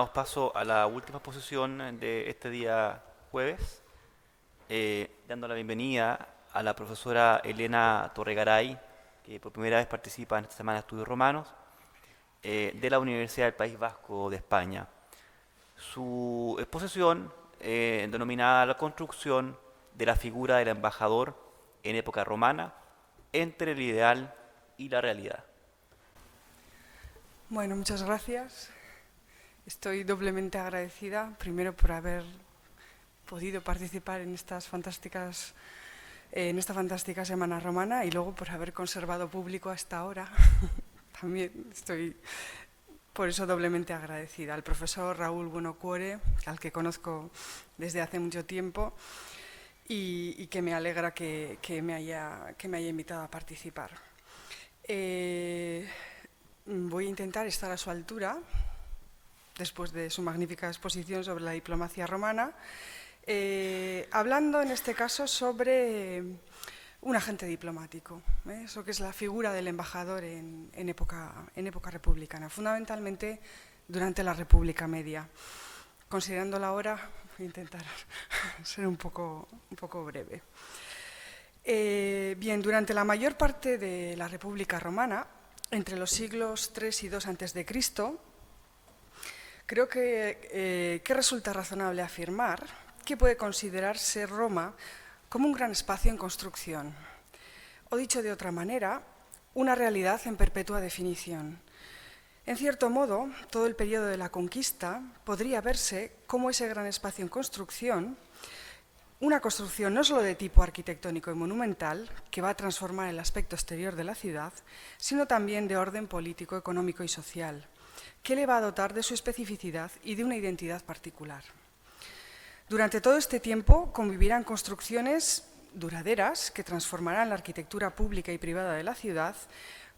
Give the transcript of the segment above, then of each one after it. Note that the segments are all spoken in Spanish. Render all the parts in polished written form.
damos paso a la última exposición de este día jueves, dando la bienvenida a la profesora Elena Torregaray, que por primera vez participa en esta Semana de Estudios Romanos, de la Universidad del País Vasco de España. Su exposición, denominada La construcción de la figura del embajador en época romana, entre el ideal y la realidad. Bueno, muchas gracias. Estoy doblemente agradecida, primero por haber podido participar en esta fantástica Semana Romana y luego por haber conservado público hasta ahora. También estoy por eso doblemente agradecida al profesor Raúl Buonocuore, al que conozco desde hace mucho tiempo y que me alegra que me haya invitado a participar. Voy a intentar estar a su altura después de su magnífica exposición sobre la diplomacia romana, hablando en este caso sobre un agente diplomático, eso que es la figura del embajador en época republicana, fundamentalmente durante la República Media. Considerando la hora, voy a intentar ser un poco breve. Bien, durante la mayor parte de la República Romana, entre los siglos III y II a.C., creo que resulta razonable afirmar que puede considerarse Roma como un gran espacio en construcción, o dicho de otra manera, una realidad en perpetua definición. En cierto modo, todo el periodo de la conquista podría verse como ese gran espacio en construcción, una construcción no solo de tipo arquitectónico y monumental, que va a transformar el aspecto exterior de la ciudad, sino también de orden político, económico y social, que le va a dotar de su especificidad y de una identidad particular. Durante todo este tiempo convivirán construcciones duraderas que transformarán la arquitectura pública y privada de la ciudad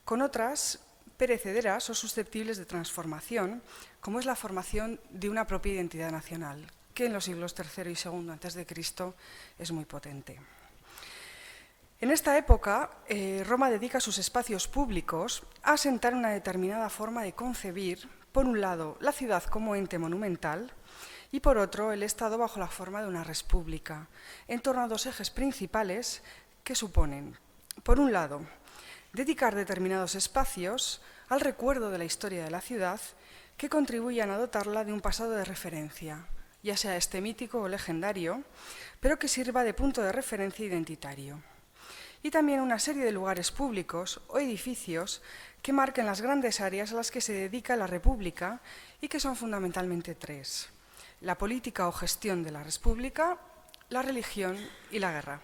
con otras perecederas o susceptibles de transformación, como es la formación de una propia identidad nacional, que en los siglos III y II a.C. es muy potente. En esta época, Roma dedica sus espacios públicos a asentar una determinada forma de concebir, por un lado, la ciudad como ente monumental y, por otro, el Estado bajo la forma de una república, en torno a dos ejes principales que suponen, por un lado, dedicar determinados espacios al recuerdo de la historia de la ciudad que contribuyan a dotarla de un pasado de referencia, ya sea este mítico o legendario, pero que sirva de punto de referencia identitario. Y también una serie de lugares públicos o edificios que marquen las grandes áreas a las que se dedica la República y que son fundamentalmente tres: la política o gestión de la República, la religión y la guerra.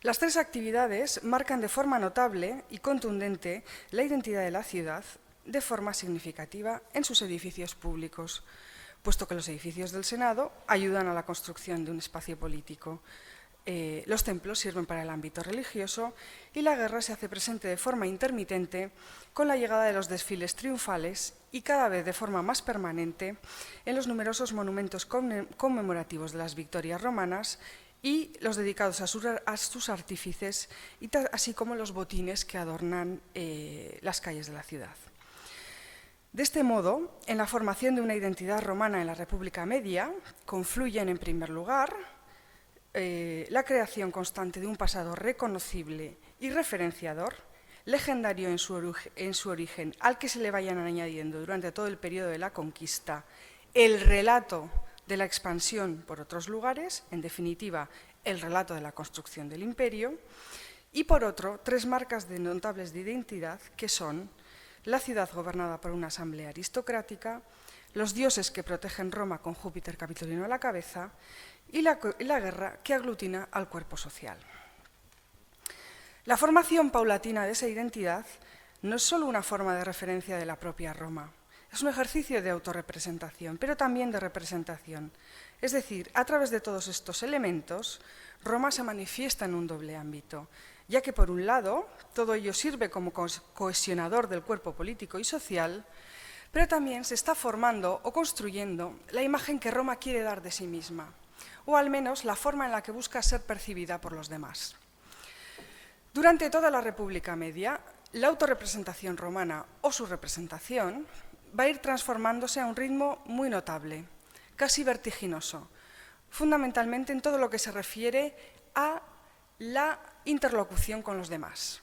Las tres actividades marcan de forma notable y contundente la identidad de la ciudad de forma significativa en sus edificios públicos, puesto que los edificios del Senado ayudan a la construcción de un espacio político. Los templos sirven para el ámbito religioso y la guerra se hace presente de forma intermitente con la llegada de los desfiles triunfales y cada vez de forma más permanente en los numerosos monumentos conmemorativos de las victorias romanas y los dedicados a sus artífices, así como los botines que adornan las calles de la ciudad. De este modo, en la formación de una identidad romana en la República Media confluyen, en primer lugar, la creación constante de un pasado reconocible y referenciador, legendario en su origen, al que se le vayan añadiendo durante todo el periodo de la conquista el relato de la expansión por otros lugares, en definitiva, el relato de la construcción del imperio, y por otro, tres marcas notables de identidad que son la ciudad gobernada por una asamblea aristocrática, los dioses que protegen Roma con Júpiter Capitolino a la cabeza y la guerra que aglutina al cuerpo social. La formación paulatina de esa identidad no es solo una forma de referencia de la propia Roma, es un ejercicio de autorrepresentación, pero también de representación. Es decir, a través de todos estos elementos, Roma se manifiesta en un doble ámbito, ya que por un lado, todo ello sirve como cohesionador del cuerpo político y social, pero también se está formando o construyendo la imagen que Roma quiere dar de sí misma, o al menos la forma en la que busca ser percibida por los demás. Durante toda la República Media, la autorrepresentación romana o su representación va a ir transformándose a un ritmo muy notable, casi vertiginoso, fundamentalmente en todo lo que se refiere a la interlocución con los demás.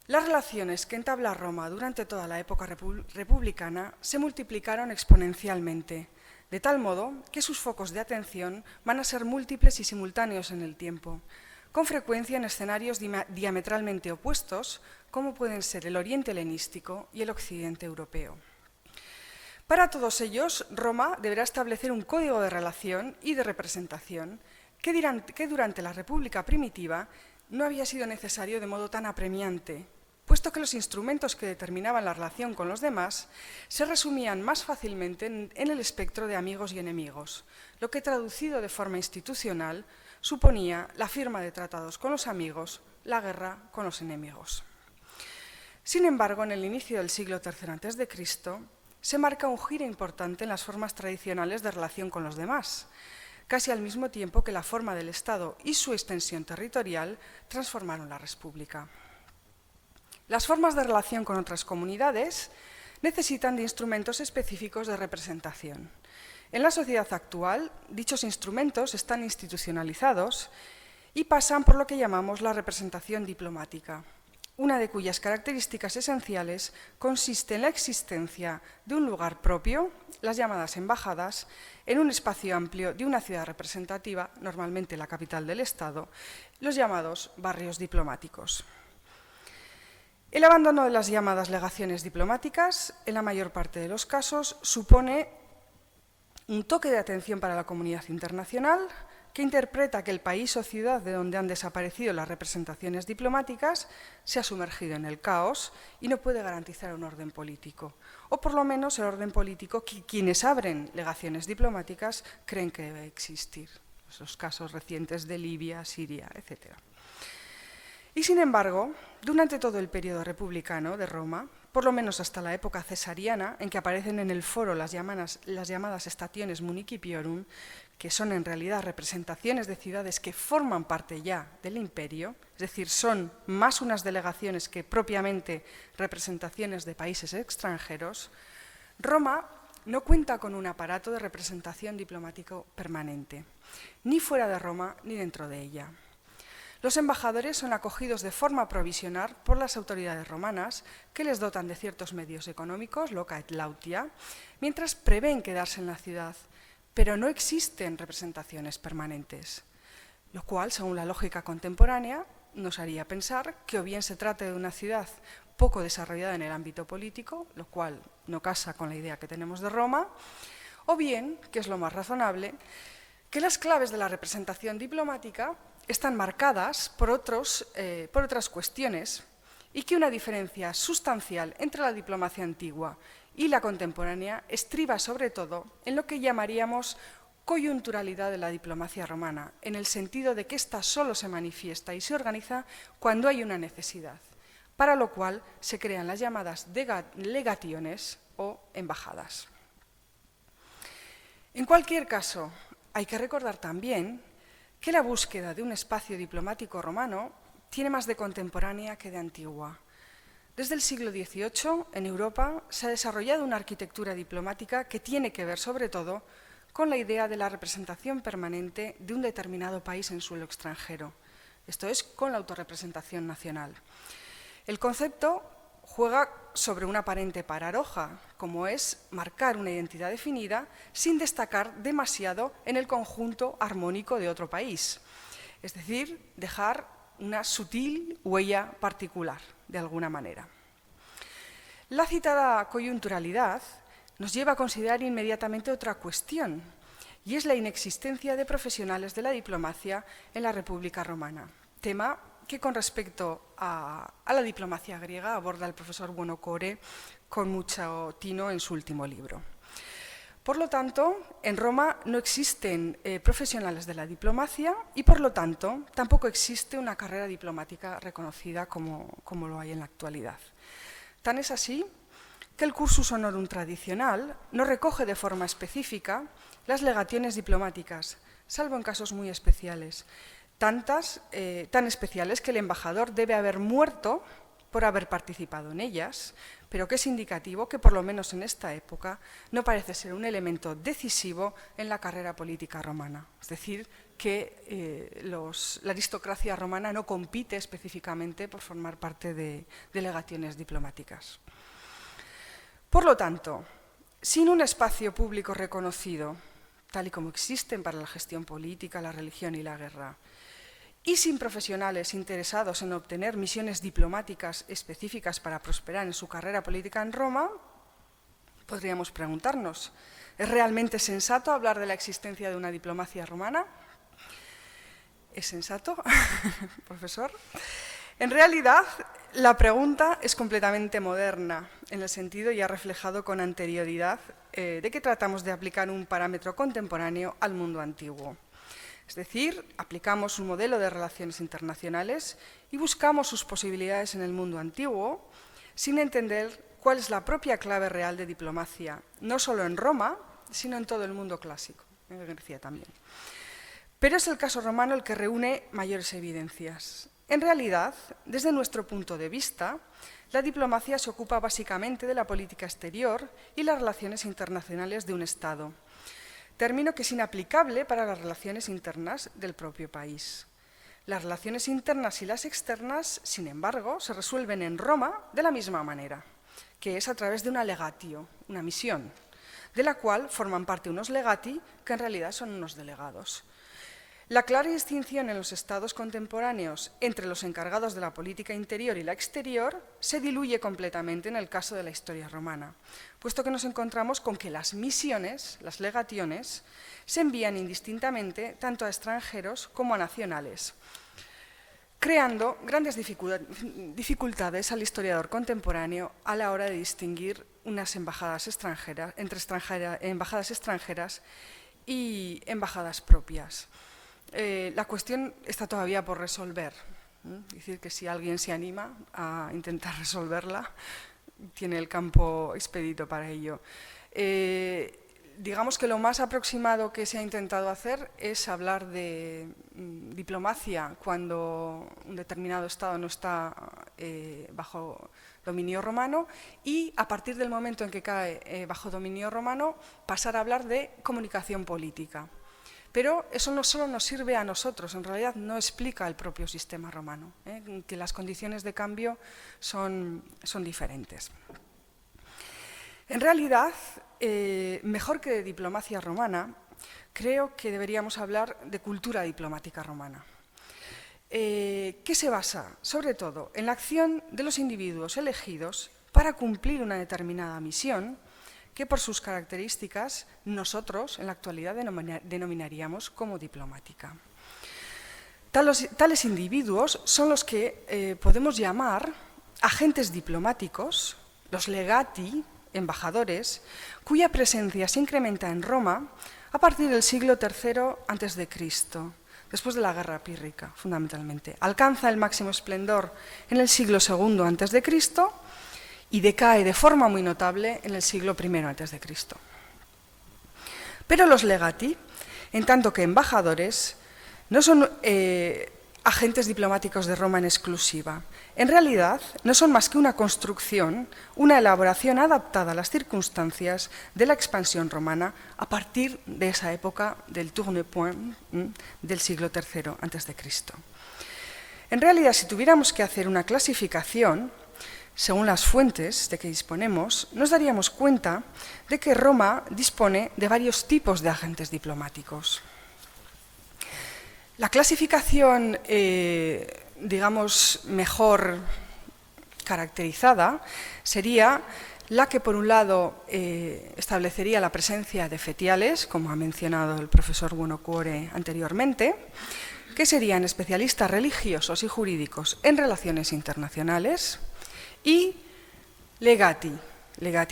Las relaciones que entabla Roma durante toda la época republicana se multiplicaron exponencialmente, de tal modo que sus focos de atención van a ser múltiples y simultáneos en el tiempo, con frecuencia en escenarios diametralmente opuestos, como pueden ser el Oriente helenístico y el Occidente europeo. Para todos ellos, Roma deberá establecer un código de relación y de representación que durante la República primitiva no había sido necesario de modo tan apremiante, puesto que los instrumentos que determinaban la relación con los demás se resumían más fácilmente en el espectro de amigos y enemigos, lo que traducido de forma institucional suponía la firma de tratados con los amigos, la guerra con los enemigos. Sin embargo, en el inicio del siglo III a.C., se marca un giro importante en las formas tradicionales de relación con los demás, casi al mismo tiempo que la forma del Estado y su extensión territorial transformaron la República. Las formas de relación con otras comunidades necesitan de instrumentos específicos de representación. En la sociedad actual, dichos instrumentos están institucionalizados y pasan por lo que llamamos la representación diplomática, una de cuyas características esenciales consiste en la existencia de un lugar propio, las llamadas embajadas, en un espacio amplio de una ciudad representativa, normalmente la capital del Estado, los llamados barrios diplomáticos. El abandono de las llamadas legaciones diplomáticas, en la mayor parte de los casos, supone un toque de atención para la comunidad internacional que interpreta que el país o ciudad de donde han desaparecido las representaciones diplomáticas se ha sumergido en el caos y no puede garantizar un orden político, o por lo menos el orden político que quienes abren legaciones diplomáticas creen que debe existir. Los casos recientes de Libia, Siria, etc. Y sin embargo, durante todo el periodo republicano de Roma, por lo menos hasta la época cesariana, en que aparecen en el foro las llamadas stationes municipiorum, que son en realidad representaciones de ciudades que forman parte ya del imperio, es decir, son más unas delegaciones que propiamente representaciones de países extranjeros, Roma no cuenta con un aparato de representación diplomático permanente, ni fuera de Roma ni dentro de ella. Los embajadores son acogidos de forma provisional por las autoridades romanas, que les dotan de ciertos medios económicos, loca et lautia, mientras prevén quedarse en la ciudad, pero no existen representaciones permanentes, lo cual, según la lógica contemporánea, nos haría pensar que o bien se trate de una ciudad poco desarrollada en el ámbito político, lo cual no casa con la idea que tenemos de Roma, o bien, que es lo más razonable, que las claves de la representación diplomática están marcadas por otras cuestiones y que una diferencia sustancial entre la diplomacia antigua y la contemporánea estriba sobre todo en lo que llamaríamos coyunturalidad de la diplomacia romana, en el sentido de que ésta solo se manifiesta y se organiza cuando hay una necesidad, para lo cual se crean las llamadas legationes o embajadas. En cualquier caso, hay que recordar también que la búsqueda de un espacio diplomático romano tiene más de contemporánea que de antigua. Desde el siglo XVIII, en Europa, se ha desarrollado una arquitectura diplomática que tiene que ver, sobre todo, con la idea de la representación permanente de un determinado país en suelo extranjero, esto es, con la autorrepresentación nacional. El concepto juega sobre una aparente paradoja, como es marcar una identidad definida sin destacar demasiado en el conjunto armónico de otro país, es decir, dejar una sutil huella particular, de alguna manera. La citada coyunturalidad nos lleva a considerar inmediatamente otra cuestión, y es la inexistencia de profesionales de la diplomacia en la República Romana, tema que con respecto a la diplomacia griega aborda el profesor Buonocore con mucho tino en su último libro. Por lo tanto, en Roma no existen profesionales de la diplomacia y, por lo tanto, tampoco existe una carrera diplomática reconocida como lo hay en la actualidad. Tan es así que el cursus honorum tradicional no recoge de forma específica las legaciones diplomáticas, salvo en casos muy especiales, tan especiales que el embajador debe haber muerto por haber participado en ellas, pero que es indicativo que, por lo menos en esta época, no parece ser un elemento decisivo en la carrera política romana. Es decir, que la aristocracia romana no compite específicamente por formar parte de delegaciones diplomáticas. Por lo tanto, sin un espacio público reconocido, tal y como existen para la gestión política, la religión y la guerra, y sin profesionales interesados en obtener misiones diplomáticas específicas para prosperar en su carrera política en Roma, podríamos preguntarnos, ¿es realmente sensato hablar de la existencia de una diplomacia romana? ¿Es sensato, profesor? En realidad, la pregunta es completamente moderna, en el sentido ya reflejado con anterioridad de que tratamos de aplicar un parámetro contemporáneo al mundo antiguo. Es decir, aplicamos un modelo de relaciones internacionales y buscamos sus posibilidades en el mundo antiguo sin entender cuál es la propia clave real de diplomacia, no solo en Roma, sino en todo el mundo clásico, en Grecia también. Pero es el caso romano el que reúne mayores evidencias. En realidad, desde nuestro punto de vista, la diplomacia se ocupa básicamente de la política exterior y las relaciones internacionales de un Estado, término que es inaplicable para las relaciones internas del propio país. Las relaciones internas y las externas, sin embargo, se resuelven en Roma de la misma manera, que es a través de una legatio, una misión, de la cual forman parte unos legati, que en realidad son unos delegados. La clara distinción en los estados contemporáneos entre los encargados de la política interior y la exterior se diluye completamente en el caso de la historia romana, puesto que nos encontramos con que las misiones, las legaciones, se envían indistintamente tanto a extranjeros como a nacionales, creando grandes dificultades al historiador contemporáneo a la hora de distinguir unas embajadas extranjeras, embajadas extranjeras y embajadas propias. La cuestión está todavía por resolver. Es decir, que si alguien se anima a intentar resolverla, tiene el campo expedito para ello. Digamos que lo más aproximado que se ha intentado hacer es hablar de diplomacia cuando un determinado Estado no está bajo dominio romano y a partir del momento en que cae bajo dominio romano pasar a hablar de comunicación política. Pero eso no solo nos sirve a nosotros, en realidad no explica el propio sistema romano, que las condiciones de cambio son diferentes. En realidad, mejor que de diplomacia romana, creo que deberíamos hablar de cultura diplomática romana, que se basa, sobre todo, en la acción de los individuos elegidos para cumplir una determinada misión, que por sus características nosotros en la actualidad denominaríamos como diplomática. Tales individuos son los que podemos llamar agentes diplomáticos, los legati, embajadores, cuya presencia se incrementa en Roma a partir del siglo III a.C., después de la guerra pírrica, fundamentalmente. Alcanza el máximo esplendor en el siglo II a.C., y decae de forma muy notable en el siglo I a.C. Pero los legati, en tanto que embajadores, no son agentes diplomáticos de Roma en exclusiva. En realidad, no son más que una construcción, una elaboración adaptada a las circunstancias de la expansión romana a partir de esa época del tournepoint del siglo III a.C. En realidad, si tuviéramos que hacer una clasificación, según las fuentes de que disponemos, nos daríamos cuenta de que Roma dispone de varios tipos de agentes diplomáticos. La clasificación, digamos, mejor caracterizada sería la que, por un lado, establecería la presencia de fetiales, como ha mencionado el profesor Buonocuore anteriormente, que serían especialistas religiosos y jurídicos en relaciones internacionales, y legati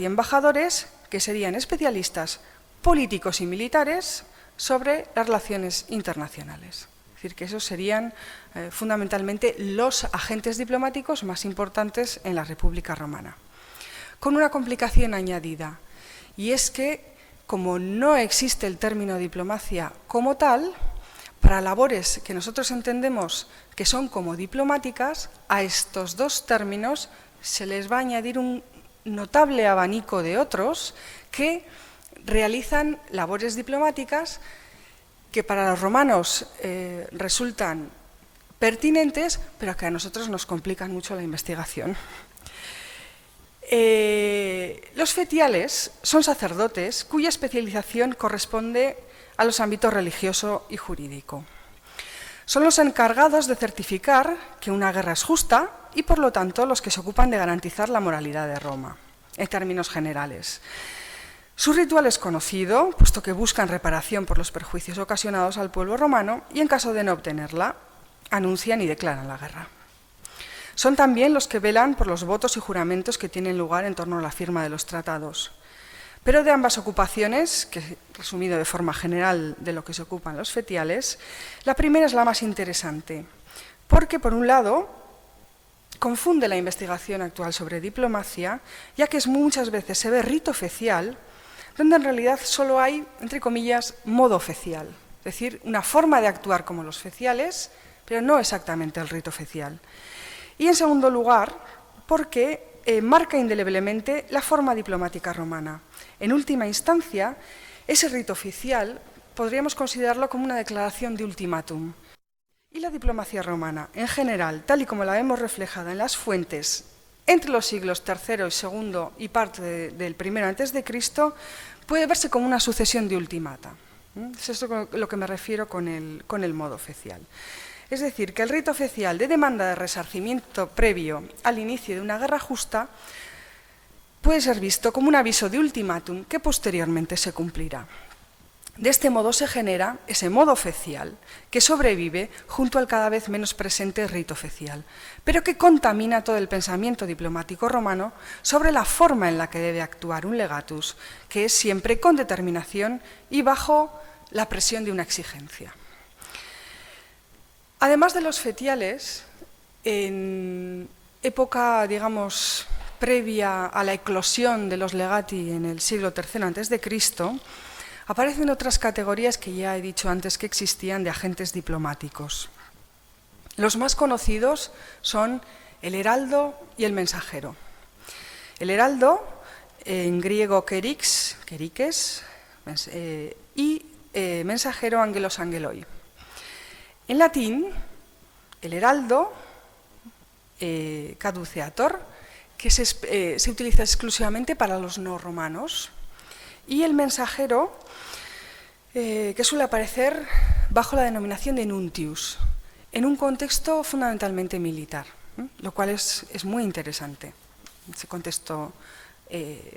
embajadores, que serían especialistas políticos y militares sobre las relaciones internacionales. Es decir, que esos serían fundamentalmente los agentes diplomáticos más importantes en la República Romana. Con una complicación añadida, y es que, como no existe el término diplomacia como tal, para labores que nosotros entendemos que son como diplomáticas, a estos dos términos se les va a añadir un notable abanico de otros que realizan labores diplomáticas que para los romanos resultan pertinentes, pero que a nosotros nos complican mucho la investigación. Los fetiales son sacerdotes cuya especialización corresponde a los ámbitos religioso y jurídico. Son los encargados de certificar que una guerra es justa y, por lo tanto, los que se ocupan de garantizar la moralidad de Roma, en términos generales. Su ritual es conocido, puesto que buscan reparación por los perjuicios ocasionados al pueblo romano y, en caso de no obtenerla, anuncian y declaran la guerra. Son también los que velan por los votos y juramentos que tienen lugar en torno a la firma de los tratados. Pero de ambas ocupaciones, que he resumido de forma general de lo que se ocupan los fetiales, la primera es la más interesante, porque, por un lado, confunde la investigación actual sobre diplomacia, ya que muchas veces se ve rito fecial, donde en realidad solo hay, entre comillas, modo fecial, es decir, una forma de actuar como los feciales, pero no exactamente el rito fecial. Y, en segundo lugar, porque marca indeleblemente la forma diplomática romana. En última instancia, ese rito oficial podríamos considerarlo como una declaración de ultimátum. Y la diplomacia romana, en general, tal y como la vemos reflejada en las fuentes entre los siglos III y II y parte del I a.C., puede verse como una sucesión de ultimata. Es eso a lo que me refiero con el modo fecial. Es decir, que el rito fecial de demanda de resarcimiento previo al inicio de una guerra justa puede ser visto como un aviso de ultimátum que posteriormente se cumplirá. De este modo se genera ese modo fecial que sobrevive junto al cada vez menos presente rito fecial, pero que contamina todo el pensamiento diplomático romano sobre la forma en la que debe actuar un legatus, que es siempre con determinación y bajo la presión de una exigencia. Además de los fetiales, en época, digamos, previa a la eclosión de los legati en el siglo III a.C., aparecen otras categorías que ya he dicho antes que existían de agentes diplomáticos. Los más conocidos son el heraldo y el mensajero. El heraldo, en griego kerix, y mensajero angelos angeloi. En latín, el heraldo, caduceator, que se utiliza exclusivamente para los no romanos, y el mensajero, que suele aparecer bajo la denominación de nuntius, en un contexto fundamentalmente militar, lo cual es muy interesante, ese contexto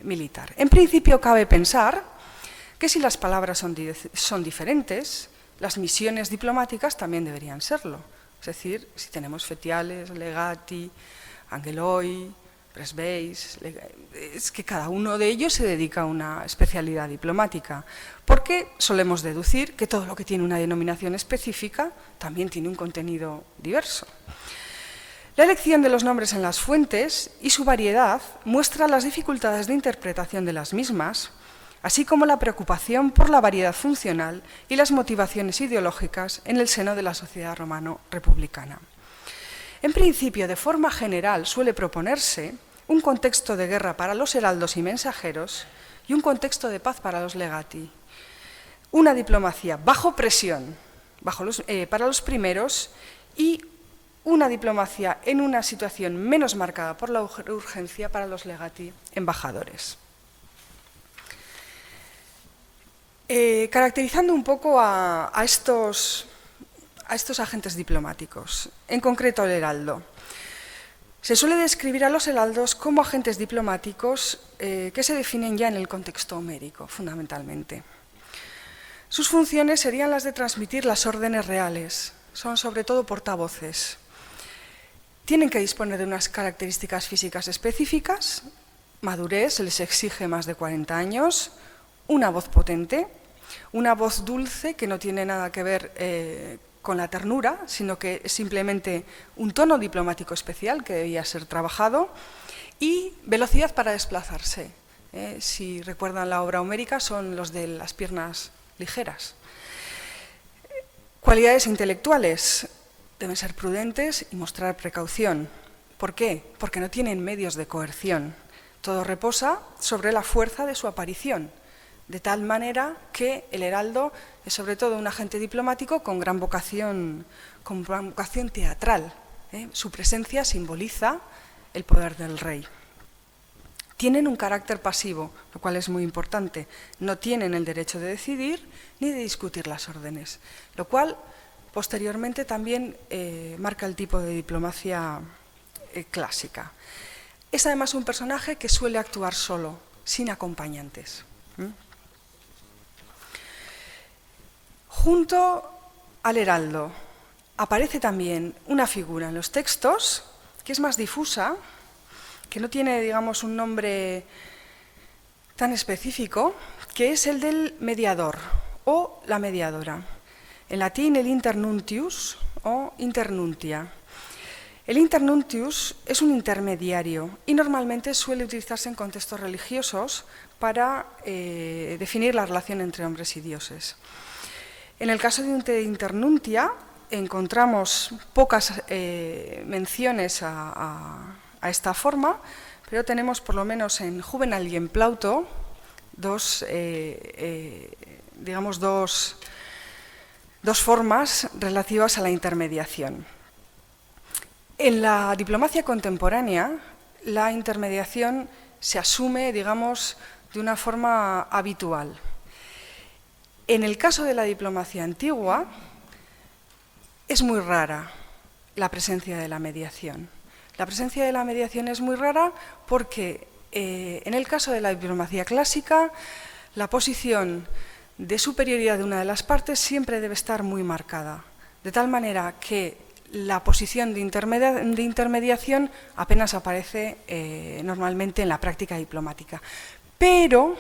militar. En principio, cabe pensar que si las palabras son diferentes, las misiones diplomáticas también deberían serlo. Es decir, si tenemos fetiales, legati, angeloi, presbeis, es que cada uno de ellos se dedica a una especialidad diplomática, porque solemos deducir que todo lo que tiene una denominación específica también tiene un contenido diverso. La elección de los nombres en las fuentes y su variedad muestra las dificultades de interpretación de las mismas, así como la preocupación por la variedad funcional y las motivaciones ideológicas en el seno de la sociedad romano-republicana. En principio, de forma general, suele proponerse un contexto de guerra para los heraldos y mensajeros y un contexto de paz para los legati. Una diplomacia bajo presión para los primeros y una diplomacia en una situación menos marcada por la urgencia para los legati embajadores. Caracterizando un poco a estos agentes diplomáticos, en concreto el heraldo. Se suele describir a los heraldos como agentes diplomáticos que se definen ya en el contexto homérico, fundamentalmente. Sus funciones serían las de transmitir las órdenes reales, son sobre todo portavoces. Tienen que disponer de unas características físicas específicas, madurez, se les exige más de 40 años, una voz potente, una voz dulce que no tiene nada que ver con la ternura, sino que es simplemente un tono diplomático especial que debía ser trabajado, y velocidad para desplazarse. Si recuerdan la obra homérica, son los de las piernas ligeras. Cualidades intelectuales. deben ser prudentes y mostrar precaución. ¿Por qué? Porque no tienen medios de coerción. Todo reposa sobre la fuerza de su aparición, de tal manera que el heraldo es sobre todo un agente diplomático con gran vocación teatral. Su presencia simboliza el poder del rey. Tienen un carácter pasivo, lo cual es muy importante. No tienen el derecho de decidir ni de discutir las órdenes, lo cual posteriormente también marca el tipo de diplomacia clásica. Es además un personaje que suele actuar solo, sin acompañantes. Junto al heraldo aparece también una figura en los textos que es más difusa, que no tiene, digamos, un nombre tan específico, que es el del mediador o la mediadora. En latín, el internuntius o internuntia. El internuntius es un intermediario y normalmente suele utilizarse en contextos religiosos para definir la relación entre hombres y dioses. En el caso de internuntia encontramos pocas menciones a esta forma, pero tenemos por lo menos en Juvenal y en Plauto dos formas relativas a la intermediación. En la diplomacia contemporánea, la intermediación se asume, digamos, de una forma habitual. En el caso de la diplomacia antigua, es muy rara la presencia de la mediación. La presencia de la mediación es muy rara porque en el caso de la diplomacia clásica, la posición de superioridad de una de las partes siempre debe estar muy marcada, de tal manera que la posición de intermediación apenas aparece normalmente en la práctica diplomática. Pero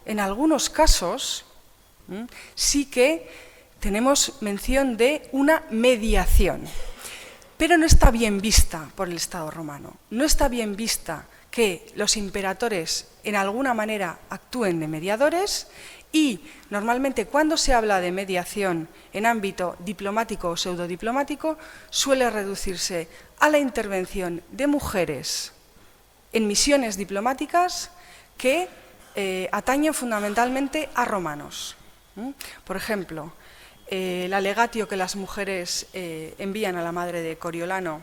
en algunos casos sí que tenemos mención de una mediación. Pero no está bien vista por el Estado romano. No está bien vista que los imperatores en alguna manera actúen de mediadores y normalmente cuando se habla de mediación en ámbito diplomático o pseudodiplomático suele reducirse a la intervención de mujeres en misiones diplomáticas que atañen fundamentalmente a romanos. Por ejemplo, el alegatio que las mujeres envían a la madre de Coriolano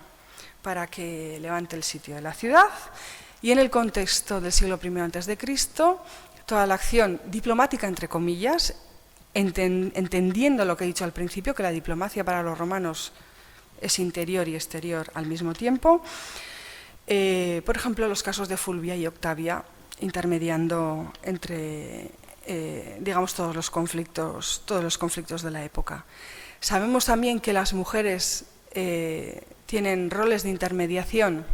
para que levante el sitio de la ciudad, y en el contexto del siglo I a.C., toda la acción diplomática, entre comillas, entendiendo lo que he dicho al principio, que la diplomacia para los romanos es interior y exterior al mismo tiempo. Por ejemplo, los casos de Fulvia y Octavia, intermediando entre digamos, todos los conflictos de la época. Sabemos también que las mujeres tienen roles de intermediación,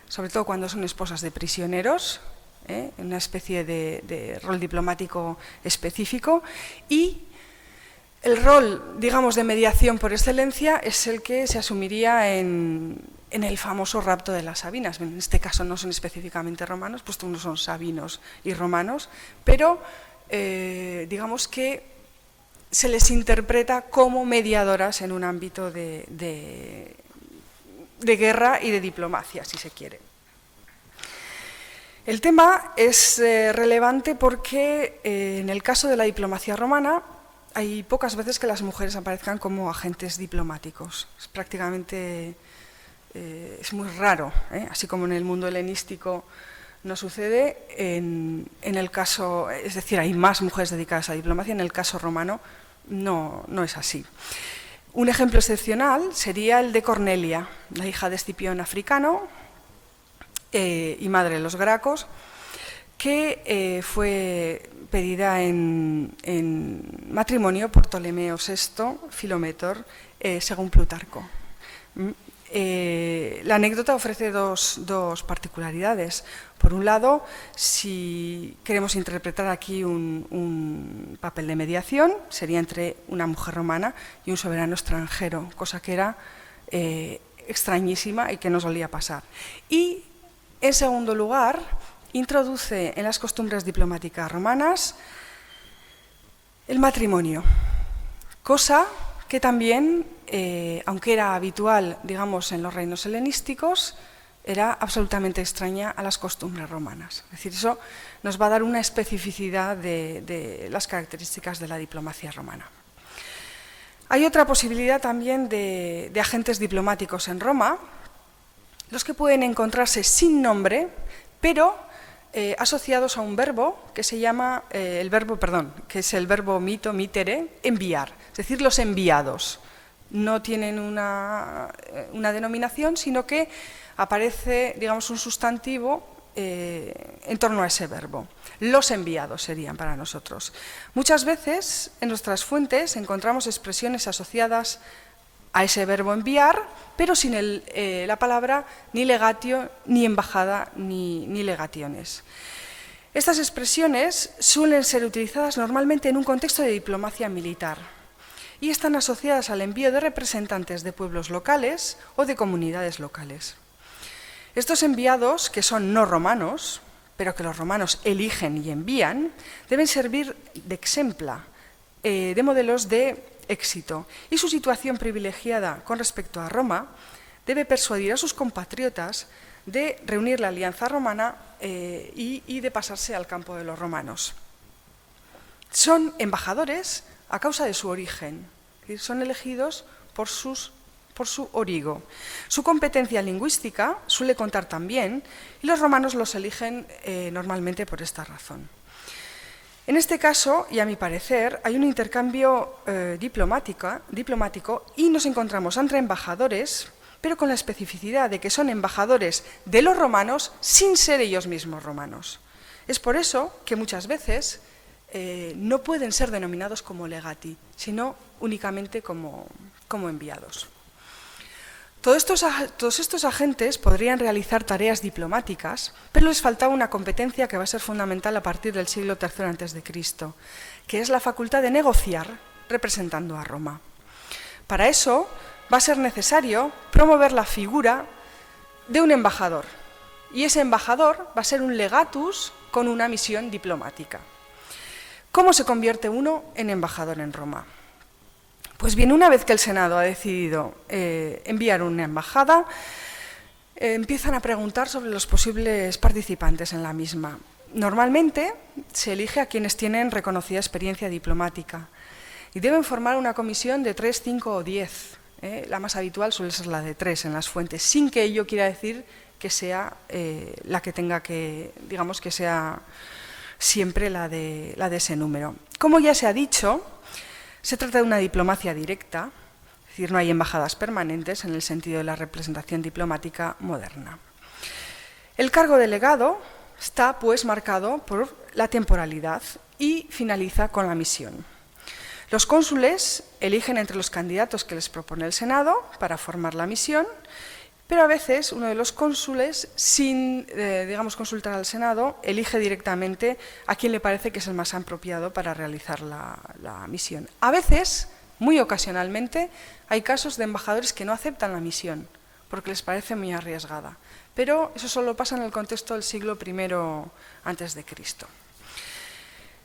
sobre todo cuando son esposas de prisioneros, una especie de rol diplomático específico, y el rol, digamos, de mediación por excelencia es el que se asumiría en el famoso rapto de las Sabinas. En este caso no son específicamente romanos, puesto que no son sabinos y romanos, pero digamos que se les interpreta como mediadoras en un ámbito de guerra y de diplomacia, si se quiere. El tema es relevante porque en el caso de la diplomacia romana hay pocas veces que las mujeres aparezcan como agentes diplomáticos. Es prácticamente es muy raro, así como en el mundo helenístico no sucede, en el caso, es decir, hay más mujeres dedicadas a diplomacia, en el caso romano no es así. Un ejemplo excepcional sería el de Cornelia, la hija de Escipión africano y madre de los Gracos, que fue pedida en matrimonio por Ptolomeo VI, Filometor, según Plutarco. La anécdota ofrece dos particularidades. Por un lado, si queremos interpretar aquí un papel de mediación, sería entre una mujer romana y un soberano extranjero, cosa que era extrañísima y que no solía pasar. Y, en segundo lugar, introduce en las costumbres diplomáticas romanas el matrimonio, cosa que también, aunque era habitual, digamos, en los reinos helenísticos, era absolutamente extraña a las costumbres romanas. Es decir, eso nos va a dar una especificidad de las características de la diplomacia romana. Hay otra posibilidad también de agentes diplomáticos en Roma, los que pueden encontrarse sin nombre, pero asociados a un verbo que se llama, que es el verbo mitere, enviar, es decir, los enviados. No tienen una denominación, sino que aparece, digamos, un sustantivo en torno a ese verbo. Los enviados serían para nosotros. Muchas veces en nuestras fuentes encontramos expresiones asociadas a ese verbo enviar, pero sin la palabra ni legatio, ni embajada, ni legationes. Estas expresiones suelen ser utilizadas normalmente en un contexto de diplomacia militar y están asociadas al envío de representantes de pueblos locales o de comunidades locales. Estos enviados, que son no romanos, pero que los romanos eligen y envían, deben servir de exempla, de modelos de éxito, y su situación privilegiada con respecto a Roma debe persuadir a sus compatriotas de reunir la alianza romana y de pasarse al campo de los romanos. Son embajadores a causa de su origen, es decir, son elegidos por su origo. Su competencia lingüística suele contar también, y los romanos los eligen normalmente por esta razón. En este caso, y a mi parecer, hay un intercambio diplomático y nos encontramos entre embajadores, pero con la especificidad de que son embajadores de los romanos sin ser ellos mismos romanos. Es por eso que muchas veces no pueden ser denominados como legati, sino únicamente como enviados. Todos estos agentes podrían realizar tareas diplomáticas, pero les faltaba una competencia que va a ser fundamental a partir del siglo III a.C., que es la facultad de negociar representando a Roma. Para eso va a ser necesario promover la figura de un embajador, y ese embajador va a ser un legatus con una misión diplomática. ¿Cómo se convierte uno en embajador en Roma? Pues bien, una vez que el Senado ha decidido enviar una embajada, empiezan a preguntar sobre los posibles participantes en la misma. Normalmente se elige a quienes tienen reconocida experiencia diplomática y deben formar una comisión de 3, 5 o 10. La más habitual suele ser la de 3 en las fuentes, sin que ello quiera decir que sea la que tenga que, digamos, que sea siempre la de ese número. Como ya se ha dicho, se trata de una diplomacia directa, es decir, no hay embajadas permanentes en el sentido de la representación diplomática moderna. El cargo de legado está, pues, marcado por la temporalidad y finaliza con la misión. Los cónsules eligen entre los candidatos que les propone el Senado para formar la misión, pero a veces uno de los cónsules, sin consultar al Senado, elige directamente a quien le parece que es el más apropiado para realizar la misión. A veces, muy ocasionalmente, hay casos de embajadores que no aceptan la misión porque les parece muy arriesgada, pero eso solo pasa en el contexto del siglo I a.C.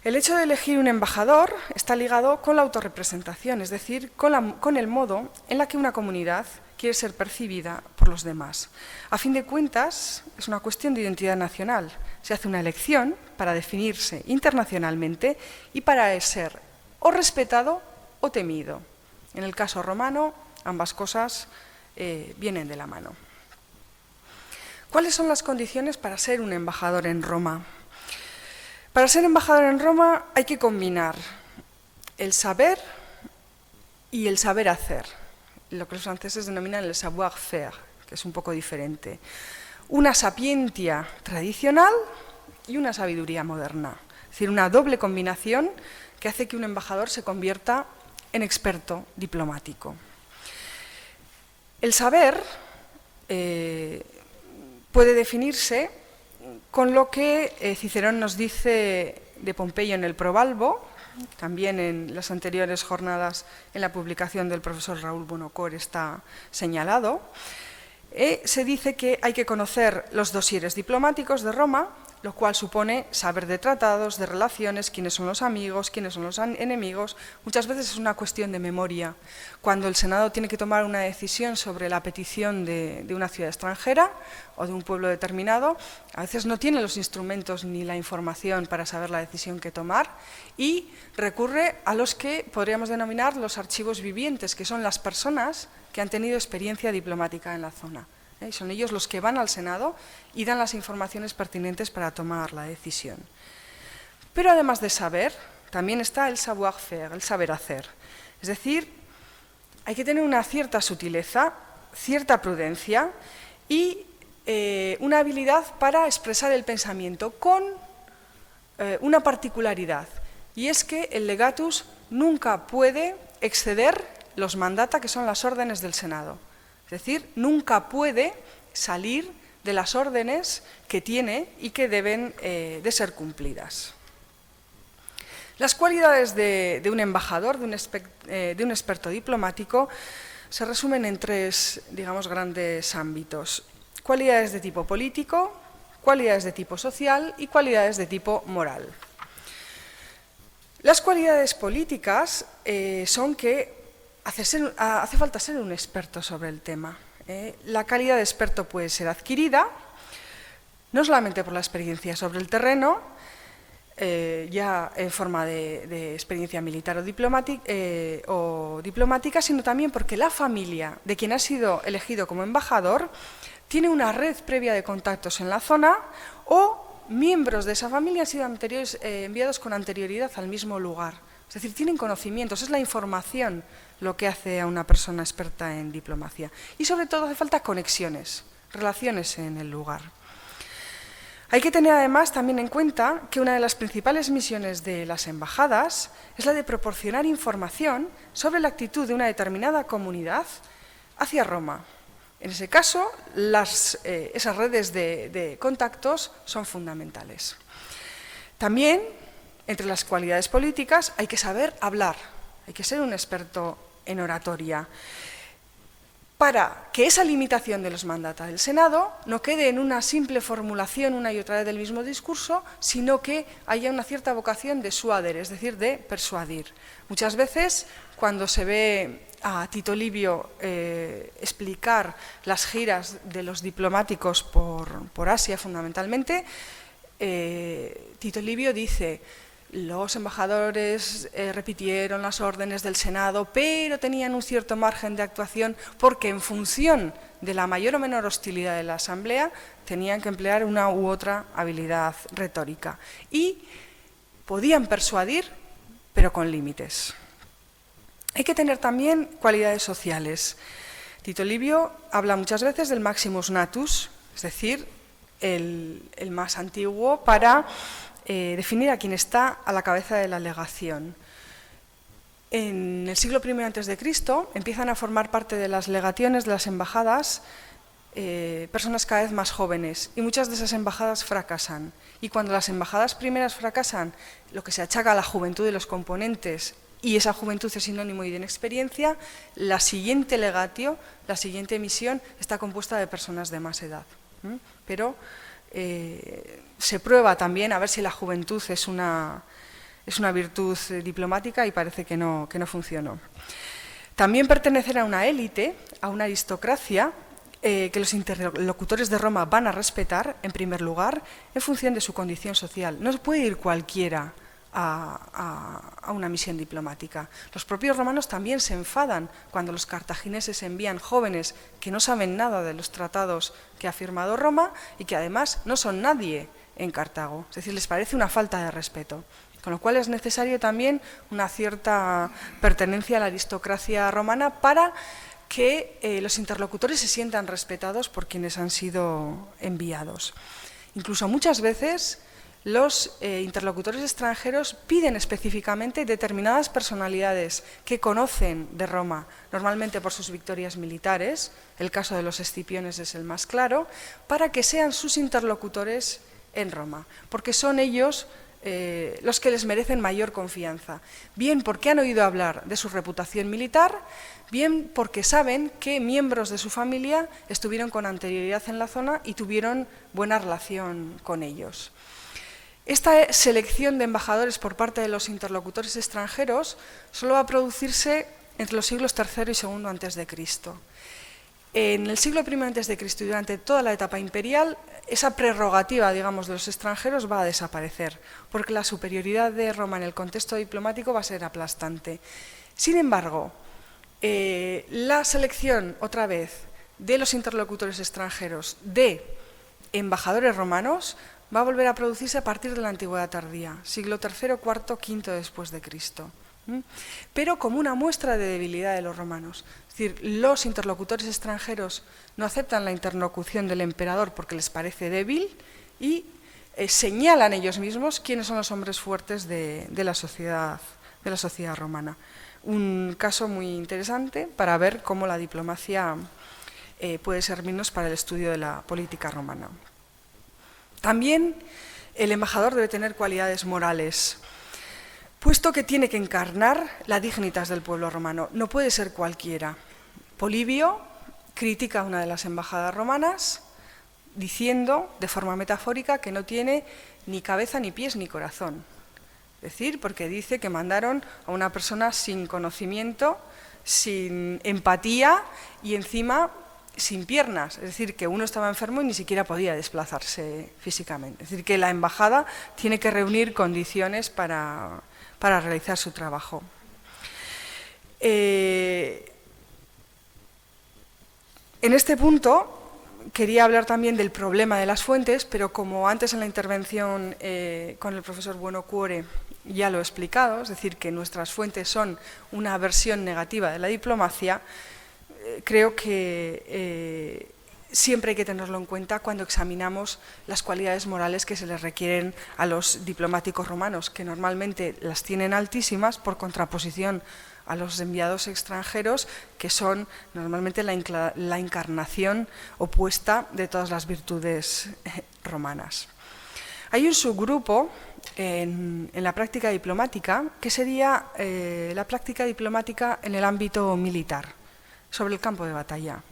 El hecho de elegir un embajador está ligado con la autorrepresentación, es decir, con el modo en la que una comunidad quiere ser percibida por los demás. A fin de cuentas, es una cuestión de identidad nacional. Se hace una elección para definirse internacionalmente y para ser o respetado o temido. En el caso romano, ambas cosas vienen de la mano. ¿Cuáles son las condiciones para ser un embajador en Roma? Para ser embajador en Roma hay que combinar el saber y el saber hacer, lo que los franceses denominan el savoir-faire, que es un poco diferente. Una sapientia tradicional y una sabiduría moderna, es decir, una doble combinación que hace que un embajador se convierta en experto diplomático. El saber puede definirse con lo que Cicerón nos dice de Pompeyo en el Probalbo, también en las anteriores jornadas en la publicación del profesor Raúl Bonocor está señalado. Se dice que hay que conocer los dosieres diplomáticos de Roma, lo cual supone saber de tratados, de relaciones, quiénes son los amigos, quiénes son los enemigos. Muchas veces es una cuestión de memoria. Cuando el Senado tiene que tomar una decisión sobre la petición de una ciudad extranjera o de un pueblo determinado, a veces no tiene los instrumentos ni la información para saber la decisión que tomar y recurre a los que podríamos denominar los archivos vivientes, que son las personas que han tenido experiencia diplomática en la zona. Son ellos los que van al Senado y dan las informaciones pertinentes para tomar la decisión. Pero además de saber, también está el savoir-faire, el saber hacer. Es decir, hay que tener una cierta sutileza, cierta prudencia y una habilidad para expresar el pensamiento con una particularidad. Y es que el legatus nunca puede exceder los mandata, que son las órdenes del Senado. Es decir, nunca puede salir de las órdenes que tiene y que deben de ser cumplidas. Las cualidades de un embajador, de un experto diplomático, se resumen en tres, digamos, grandes ámbitos. Cualidades de tipo político, cualidades de tipo social y cualidades de tipo moral. Las cualidades políticas son que hace falta ser un experto sobre el tema. La calidad de experto puede ser adquirida, no solamente por la experiencia sobre el terreno, ya en forma de experiencia militar o diplomática, sino también porque la familia de quien ha sido elegido como embajador tiene una red previa de contactos en la zona o miembros de esa familia han sido enviados con anterioridad al mismo lugar. Es decir, tienen conocimientos, es la información lo que hace a una persona experta en diplomacia. Y sobre todo hace falta conexiones, relaciones en el lugar. Hay que tener además también en cuenta que una de las principales misiones de las embajadas es la de proporcionar información sobre la actitud de una determinada comunidad hacia Roma. En ese caso, esas redes de contactos son fundamentales. También, entre las cualidades políticas, hay que saber hablar, hay que ser un experto en oratoria, para que esa limitación de los mandata del Senado no quede en una simple formulación una y otra vez del mismo discurso, sino que haya una cierta vocación de suader, es decir, de persuadir. Muchas veces, cuando se ve a Tito Livio explicar las giras de los diplomáticos por Asia, fundamentalmente, Tito Livio dice: los embajadores repitieron las órdenes del Senado, pero tenían un cierto margen de actuación porque en función de la mayor o menor hostilidad de la Asamblea tenían que emplear una u otra habilidad retórica. Y podían persuadir, pero con límites. Hay que tener también cualidades sociales. Tito Livio habla muchas veces del maximus natus, es decir, el más antiguo para definir a quien está a la cabeza de la legación. En el siglo I a.C. empiezan a formar parte de las legaciones de las embajadas personas cada vez más jóvenes y muchas de esas embajadas fracasan. Y cuando las embajadas primeras fracasan, lo que se achaca a la juventud de los componentes, y esa juventud es sinónimo de inexperiencia, la siguiente legatio, la siguiente misión, está compuesta de personas de más edad. Pero se prueba también a ver si la juventud es una virtud diplomática y parece que no funcionó. También pertenecer a una élite, a una aristocracia, que los interlocutores de Roma van a respetar, en primer lugar, en función de su condición social. No puede ir cualquiera a una misión diplomática. Los propios romanos también se enfadan cuando los cartagineses envían jóvenes que no saben nada de los tratados que ha firmado Roma y que además no son nadie en Cartago. Es decir, les parece una falta de respeto. Con lo cual es necesario también una cierta pertenencia a la aristocracia romana para que los interlocutores se sientan respetados por quienes han sido enviados. Incluso muchas veces los interlocutores extranjeros piden específicamente determinadas personalidades que conocen de Roma, normalmente por sus victorias militares, el caso de los Escipiones es el más claro, para que sean sus interlocutores en Roma, porque son ellos los que les merecen mayor confianza, bien porque han oído hablar de su reputación militar, bien porque saben que miembros de su familia estuvieron con anterioridad en la zona y tuvieron buena relación con ellos. Esta selección de embajadores por parte de los interlocutores extranjeros solo va a producirse entre los siglos III y II a.C. En el siglo I a.C. y durante toda la etapa imperial, esa prerrogativa, digamos, de los extranjeros va a desaparecer, porque la superioridad de Roma en el contexto diplomático va a ser aplastante. Sin embargo, la selección, otra vez, de los interlocutores extranjeros de embajadores romanos va a volver a producirse a partir de la Antigüedad tardía, siglo III, IV, V después de Cristo, pero como una muestra de debilidad de los romanos. Es decir, los interlocutores extranjeros no aceptan la interlocución del emperador porque les parece débil y señalan ellos mismos quiénes son los hombres fuertes de la sociedad romana. Un caso muy interesante para ver cómo la diplomacia puede servirnos para el estudio de la política romana. También el embajador debe tener cualidades morales, puesto que tiene que encarnar la dignitas del pueblo romano. No puede ser cualquiera. Polibio critica a una de las embajadas romanas diciendo, de forma metafórica, que no tiene ni cabeza, ni pies, ni corazón. Es decir, porque dice que mandaron a una persona sin conocimiento, sin empatía y encima sin piernas. Es decir, que uno estaba enfermo y ni siquiera podía desplazarse físicamente. Es decir, que la embajada tiene que reunir condiciones para realizar su trabajo. En este punto quería hablar también del problema de las fuentes, pero como antes en la intervención con el profesor Buonocuore ya lo he explicado, es decir, que nuestras fuentes son una versión negativa de la diplomacia, creo que siempre hay que tenerlo en cuenta cuando examinamos las cualidades morales que se les requieren a los diplomáticos romanos, que normalmente las tienen altísimas por contraposición a los enviados extranjeros, que son normalmente la encarnación opuesta de todas las virtudes romanas. Hay un subgrupo en la práctica diplomática que sería la práctica diplomática en el ámbito militar, sobre el campo de batalla.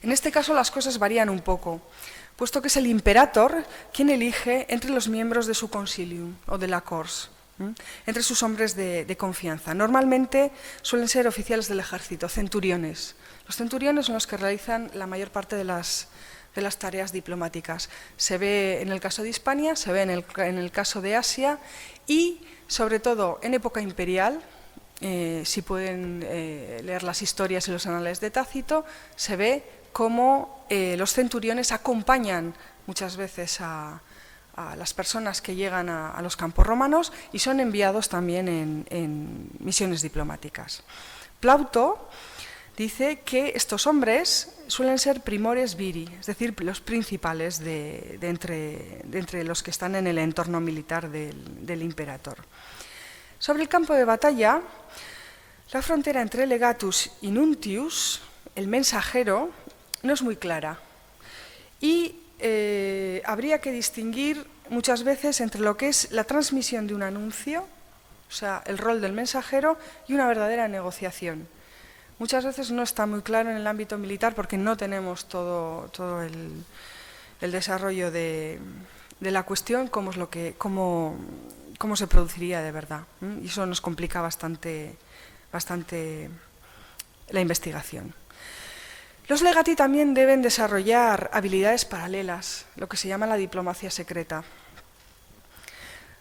En este caso las cosas varían un poco, puesto que es el imperator quien elige entre los miembros de su consilium o de la cors, entre sus hombres de confianza. Normalmente suelen ser oficiales del ejército, centuriones. Los centuriones son los que realizan la mayor parte de las tareas diplomáticas. Se ve en el caso de Hispania, se ve en el caso de Asia y, sobre todo, en época imperial. Si pueden leer las historias y los anales de Tácito, se ve cómo los centuriones acompañan muchas veces a las personas que llegan a los campos romanos y son enviados también en misiones diplomáticas. Plauto dice que estos hombres suelen ser primores viri, es decir, los principales de entre los que están en el entorno militar del imperator. Sobre el campo de batalla, la frontera entre legatus y nuntius, el mensajero, no es muy clara y habría que distinguir muchas veces entre lo que es la transmisión de un anuncio, o sea, el rol del mensajero, y una verdadera negociación. Muchas veces no está muy claro en el ámbito militar porque no tenemos todo el desarrollo de la cuestión, cómo se produciría de verdad. Y eso nos complica bastante la investigación. Los legati también deben desarrollar habilidades paralelas, lo que se llama la diplomacia secreta.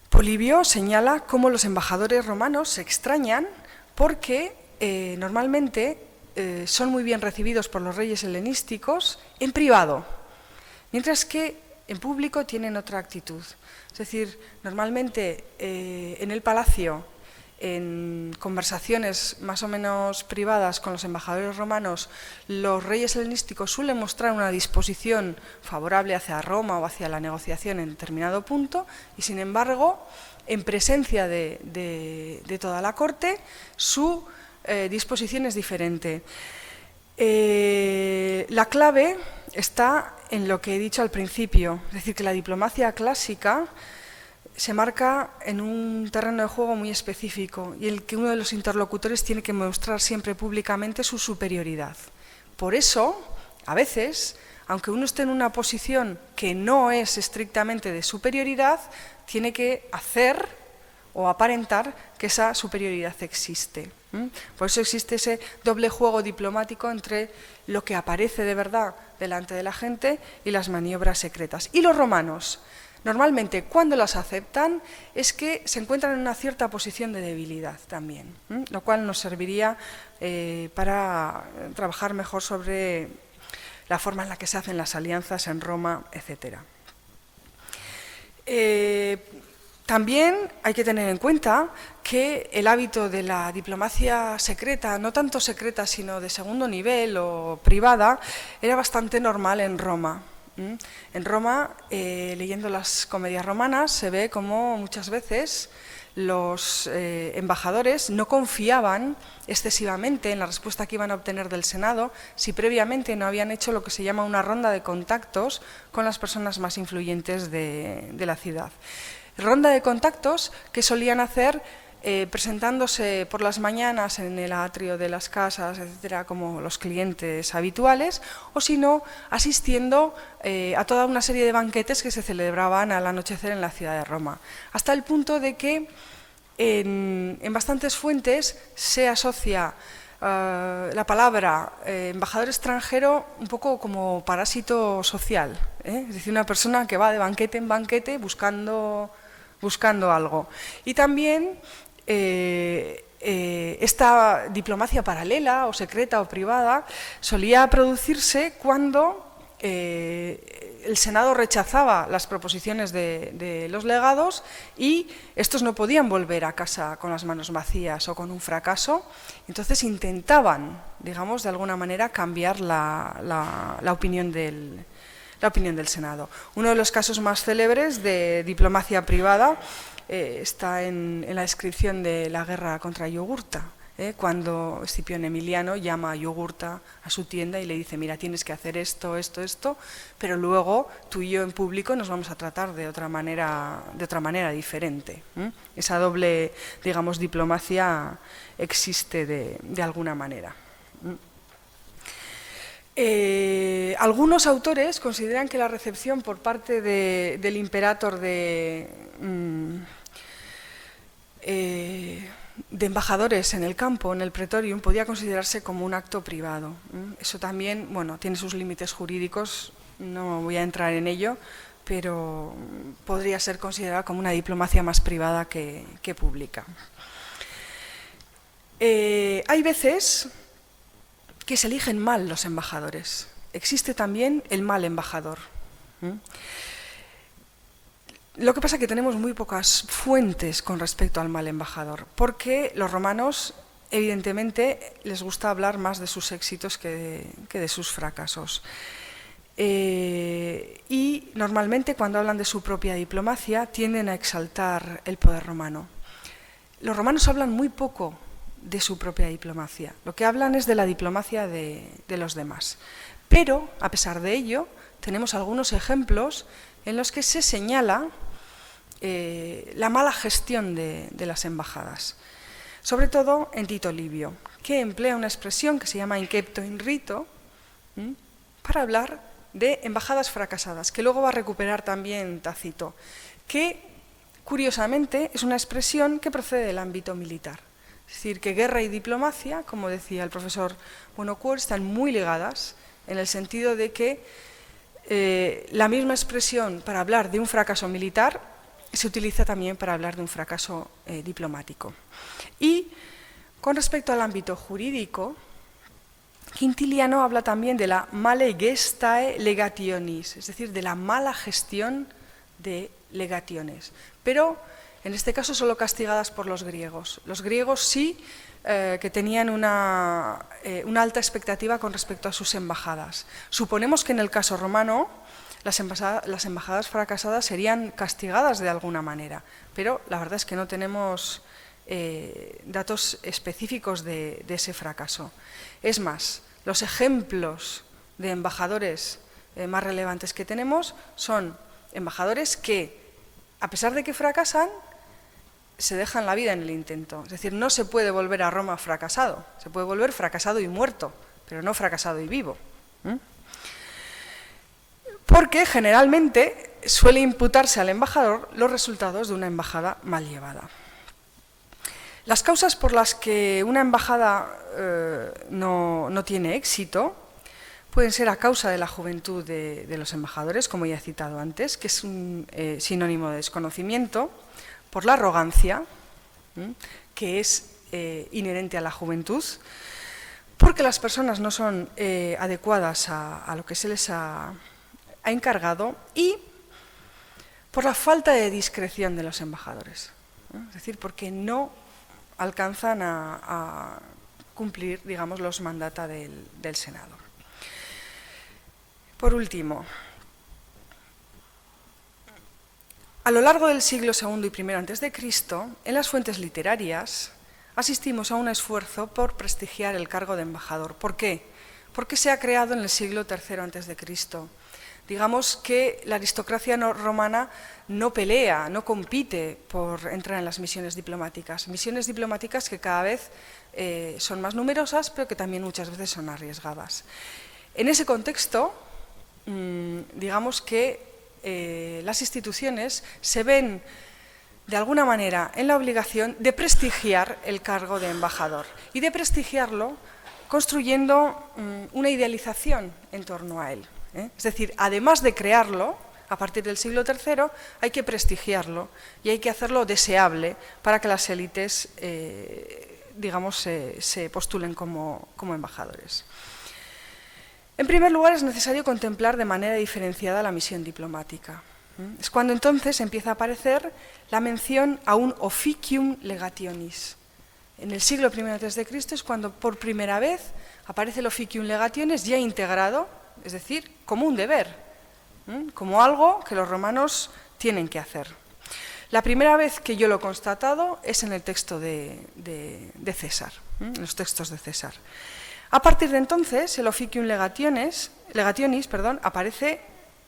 Polibio señala cómo los embajadores romanos se extrañan porque normalmente son muy bien recibidos por los reyes helenísticos en privado, mientras que en público tienen otra actitud. Es decir, normalmente en el palacio, en conversaciones más o menos privadas con los embajadores romanos, los reyes helenísticos suelen mostrar una disposición favorable hacia Roma o hacia la negociación en determinado punto, y sin embargo, en presencia de toda la corte, su disposición es diferente. La clave está en lo que he dicho al principio, es decir, que la diplomacia clásica se marca en un terreno de juego muy específico y en el que uno de los interlocutores tiene que mostrar siempre públicamente su superioridad. Por eso, a veces, aunque uno esté en una posición que no es estrictamente de superioridad, tiene que hacer o aparentar que esa superioridad existe. Por eso existe ese doble juego diplomático entre lo que aparece de verdad delante de la gente y las maniobras secretas. Y los romanos, normalmente, cuando las aceptan, es que se encuentran en una cierta posición de debilidad también, lo cual nos serviría para trabajar mejor sobre la forma en la que se hacen las alianzas en Roma, etc. También hay que tener en cuenta que el hábito de la diplomacia secreta, no tanto secreta, sino de segundo nivel o privada, era bastante normal en Roma. En Roma, leyendo las comedias romanas, se ve como muchas veces los embajadores no confiaban excesivamente en la respuesta que iban a obtener del Senado si previamente no habían hecho lo que se llama una ronda de contactos con las personas más influyentes de la ciudad. Ronda de contactos que solían hacer presentándose por las mañanas en el atrio de las casas, etcétera, como los clientes habituales, o si no, asistiendo a toda una serie de banquetes que se celebraban al anochecer en la ciudad de Roma, hasta el punto de que en bastantes fuentes se asocia la palabra embajador extranjero un poco como parásito social, es decir, una persona que va de banquete en banquete buscando algo. Y también esta diplomacia paralela o secreta o privada solía producirse cuando el Senado rechazaba las proposiciones de los legados y estos no podían volver a casa con las manos vacías o con un fracaso. Entonces intentaban, digamos, de alguna manera cambiar la opinión del Senado. Uno de los casos más célebres de diplomacia privada está en la descripción de la guerra contra Yugurta, cuando Escipión Emiliano llama a Yugurta a su tienda y le dice: mira, tienes que hacer esto, pero luego tú y yo en público nos vamos a tratar de otra manera diferente. Esa doble, digamos, diplomacia existe de alguna manera. Algunos autores consideran que la recepción por parte del imperator de embajadores en el campo, en el pretorium, podía considerarse como un acto privado. Eso también, bueno, tiene sus límites jurídicos, no voy a entrar en ello, pero podría ser considerada como una diplomacia más privada que pública. Hay veces que se eligen mal los embajadores. Existe también el mal embajador. Lo que pasa es que tenemos muy pocas fuentes con respecto al mal embajador, porque los romanos, evidentemente, les gusta hablar más de sus éxitos que de sus fracasos. Y normalmente, cuando hablan de su propia diplomacia, tienden a exaltar el poder romano. Los romanos hablan muy poco de su propia diplomacia. Lo que hablan es de la diplomacia de los demás. Pero, a pesar de ello, tenemos algunos ejemplos en los que se señala la mala gestión de las embajadas. Sobre todo en Tito Livio, que emplea una expresión que se llama incepto in rito para hablar de embajadas fracasadas, que luego va a recuperar también Tácito, que curiosamente es una expresión que procede del ámbito militar. Es decir, que guerra y diplomacia, como decía el profesor Bonocourt, están muy ligadas en el sentido de que la misma expresión para hablar de un fracaso militar se utiliza también para hablar de un fracaso diplomático. Y con respecto al ámbito jurídico, Quintiliano habla también de la male gestae legationis, es decir, de la mala gestión de legaciones. Pero en este caso solo castigadas por los griegos. Los griegos sí que tenían una alta expectativa con respecto a sus embajadas. Suponemos que en el caso romano las embajadas fracasadas serían castigadas de alguna manera, pero la verdad es que no tenemos datos específicos de ese fracaso. Es más, los ejemplos de embajadores más relevantes que tenemos son embajadores que a pesar de que fracasan, se dejan la vida en el intento. Es decir, no se puede volver a Roma fracasado, se puede volver fracasado y muerto, pero no fracasado y vivo. Porque generalmente suele imputarse al embajador los resultados de una embajada mal llevada. Las causas por las que una embajada no tiene éxito pueden ser a causa de la juventud de los embajadores, como ya he citado antes, que es un sinónimo de desconocimiento, por la arrogancia, que es inherente a la juventud, porque las personas no son adecuadas a lo que se les ha encargado, y por la falta de discreción de los embajadores, es decir, porque no alcanzan a cumplir, digamos, los mandata del senador. Por último, a lo largo del siglo II y I a.C., en las fuentes literarias asistimos a un esfuerzo por prestigiar el cargo de embajador. ¿Por qué? Porque se ha creado en el siglo III a.C. Digamos que la aristocracia romana no pelea, no compite por entrar en las misiones diplomáticas que cada vez son más numerosas, pero que también muchas veces son arriesgadas. En ese contexto, digamos que las instituciones se ven de alguna manera en la obligación de prestigiar el cargo de embajador y de prestigiarlo construyendo una idealización en torno a él. Es decir, además de crearlo, a partir del siglo III, hay que prestigiarlo y hay que hacerlo deseable para que las élites, digamos, se postulen como embajadores. En primer lugar, es necesario contemplar de manera diferenciada la misión diplomática. Es cuando entonces empieza a aparecer la mención a un officium legationis. En el siglo I a.C. es cuando por primera vez aparece el officium legationis ya integrado, es decir, como un deber, como algo que los romanos tienen que hacer. La primera vez que yo lo he constatado es en el texto de César, en los textos de César. A partir de entonces, el officium legationis aparece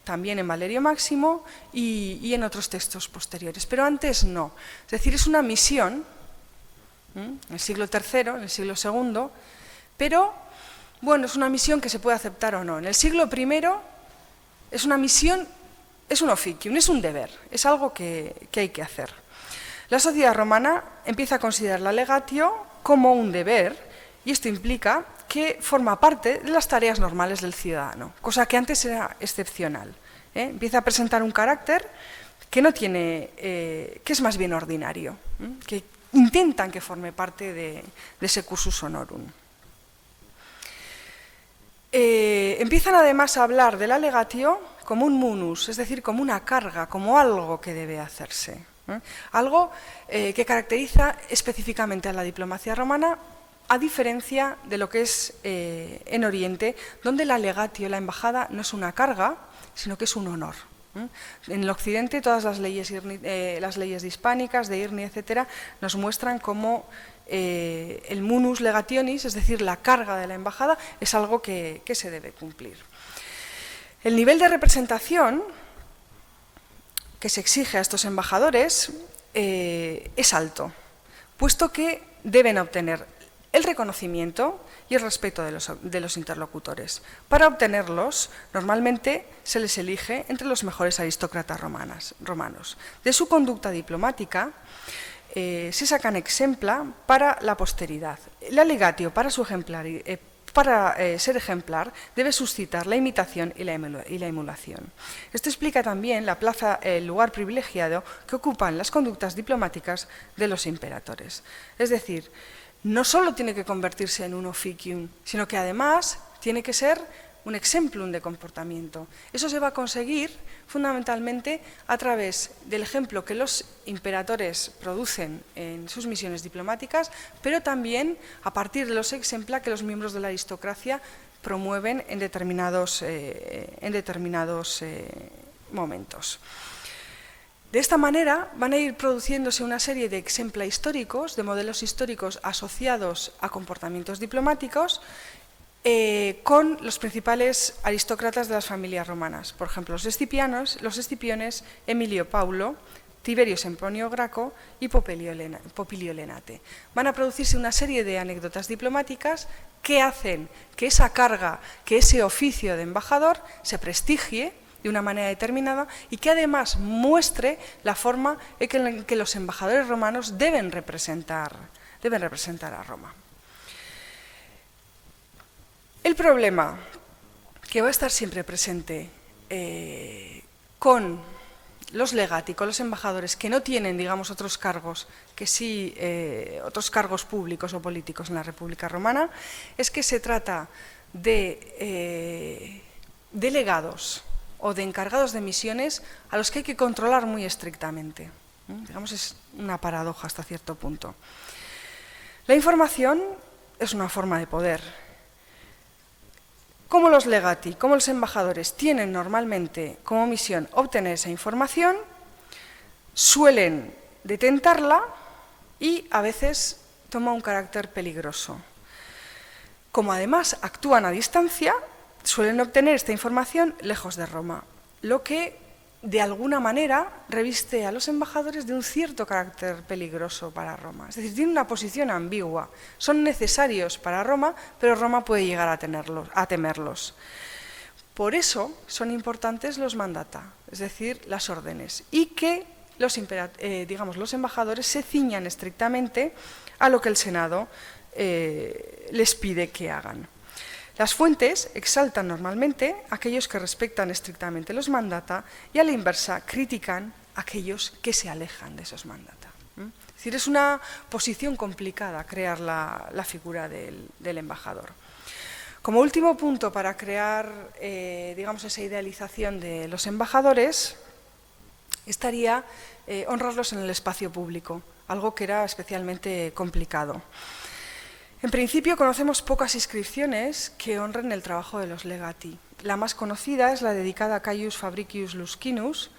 también en Valerio Máximo y en otros textos posteriores, pero antes no. Es decir, es una misión, en el siglo III, en el siglo II, pero bueno, es una misión que se puede aceptar o no. En el siglo I es una misión, es un officium, es un deber, es algo que hay que hacer. La sociedad romana empieza a considerar la legatio como un deber, y esto implica que forma parte de las tareas normales del ciudadano, cosa que antes era excepcional. Empieza a presentar un carácter que no tiene, que es más bien ordinario, que intentan que forme parte de ese cursus honorum. Empiezan además a hablar de la legatio como un munus, es decir, como una carga, como algo que debe hacerse. Algo que caracteriza específicamente a la diplomacia romana, a diferencia de lo que es en Oriente, donde la legatio, la embajada, no es una carga, sino que es un honor. En el Occidente todas las leyes hispánicas, de IRNI, etcétera, nos muestran cómo el munus legationis, es decir, la carga de la embajada, es algo que se debe cumplir. El nivel de representación que se exige a estos embajadores es alto, puesto que deben obtener el reconocimiento y el respeto de los interlocutores. Para obtenerlos, normalmente se les elige entre los mejores aristócratas romanos. De su conducta diplomática se sacan exempla para la posteridad. La legatio, para ser ejemplar, debe suscitar la imitación y la emulación. Esto explica también el lugar privilegiado que ocupan las conductas diplomáticas de los imperatores. Es decir, no solo tiene que convertirse en un officium, sino que además tiene que ser un exemplum de comportamiento. Eso se va a conseguir fundamentalmente a través del ejemplo que los imperatores producen en sus misiones diplomáticas, pero también a partir de los exempla que los miembros de la aristocracia promueven en determinados momentos. De esta manera van a ir produciéndose una serie de exempla históricos, de modelos históricos asociados a comportamientos diplomáticos con los principales aristócratas de las familias romanas. Por ejemplo, los Escipiones, Emilio Paulo, Tiberio Sempronio Graco y Popilio Lenate. Van a producirse una serie de anécdotas diplomáticas que hacen que esa carga, que ese oficio de embajador se prestigie de una manera determinada y que además muestre la forma en que los embajadores romanos deben representar a Roma. El problema que va a estar siempre presente con los legati, con los embajadores que no tienen, digamos, otros cargos que sí, otros cargos públicos o políticos en la República Romana, es que se trata de delegados o de encargados de misiones a los que hay que controlar muy estrictamente. Digamos, es una paradoja hasta cierto punto. La información es una forma de poder. Como los legati, como los embajadores tienen normalmente como misión obtener esa información, suelen detentarla y a veces toma un carácter peligroso. Como además actúan a distancia, suelen obtener esta información lejos de Roma, lo que de alguna manera reviste a los embajadores de un cierto carácter peligroso para Roma. Es decir, tienen una posición ambigua. Son necesarios para Roma, pero Roma puede llegar a temerlos. Por eso son importantes los mandata, es decir, las órdenes, y que los embajadores se ciñan estrictamente a lo que el Senado les pide que hagan. Las fuentes exaltan normalmente a aquellos que respetan estrictamente los mandata y a la inversa critican a aquellos que se alejan de esos mandata. Es decir, es una posición complicada crear la figura del embajador. Como último punto para crear digamos, esa idealización de los embajadores estaría honrarlos en el espacio público, algo que era especialmente complicado. En principio conocemos pocas inscripciones que honren el trabajo de los legati. La más conocida es la dedicada a Caius Fabricius Luscinus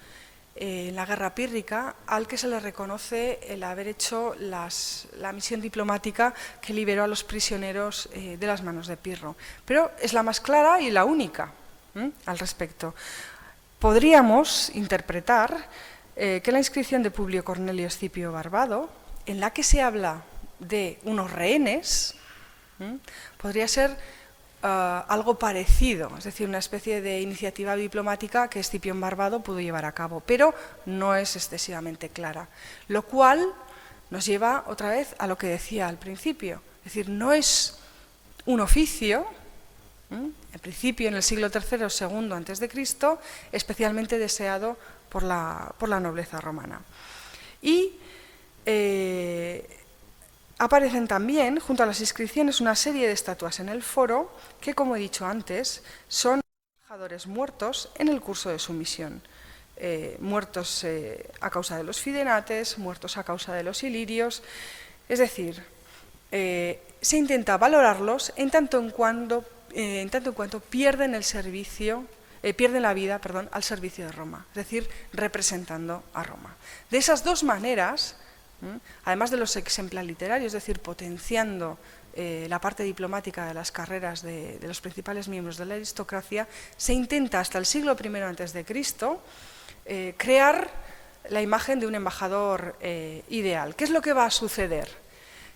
en la Guerra Pírrica, al que se le reconoce el haber hecho la misión diplomática que liberó a los prisioneros de las manos de Pirro. Pero es la más clara y la única al respecto. Podríamos interpretar que la inscripción de Publio Cornelio Escipio Barbado, en la que se habla de unos rehenes, podría ser algo parecido, es decir, una especie de iniciativa diplomática que Escipión Barbado pudo llevar a cabo, pero no es excesivamente clara, lo cual nos lleva otra vez a lo que decía al principio, es decir, no es un oficio, en principio en el siglo III o II a.C., especialmente deseado por la nobleza romana. Y aparecen también, junto a las inscripciones, una serie de estatuas en el foro que, como he dicho antes, son embajadores muertos en el curso de su misión. Muertos a causa de los fidenates, muertos a causa de los ilirios. Es decir, se intenta valorarlos en tanto en cuanto pierden la vida al servicio de Roma, es decir, representando a Roma. De esas dos maneras, además de los ejemplos literarios, es decir, potenciando la parte diplomática de las carreras de los principales miembros de la aristocracia, se intenta hasta el siglo I a.C. Crear la imagen de un embajador ideal. ¿Qué es lo que va a suceder?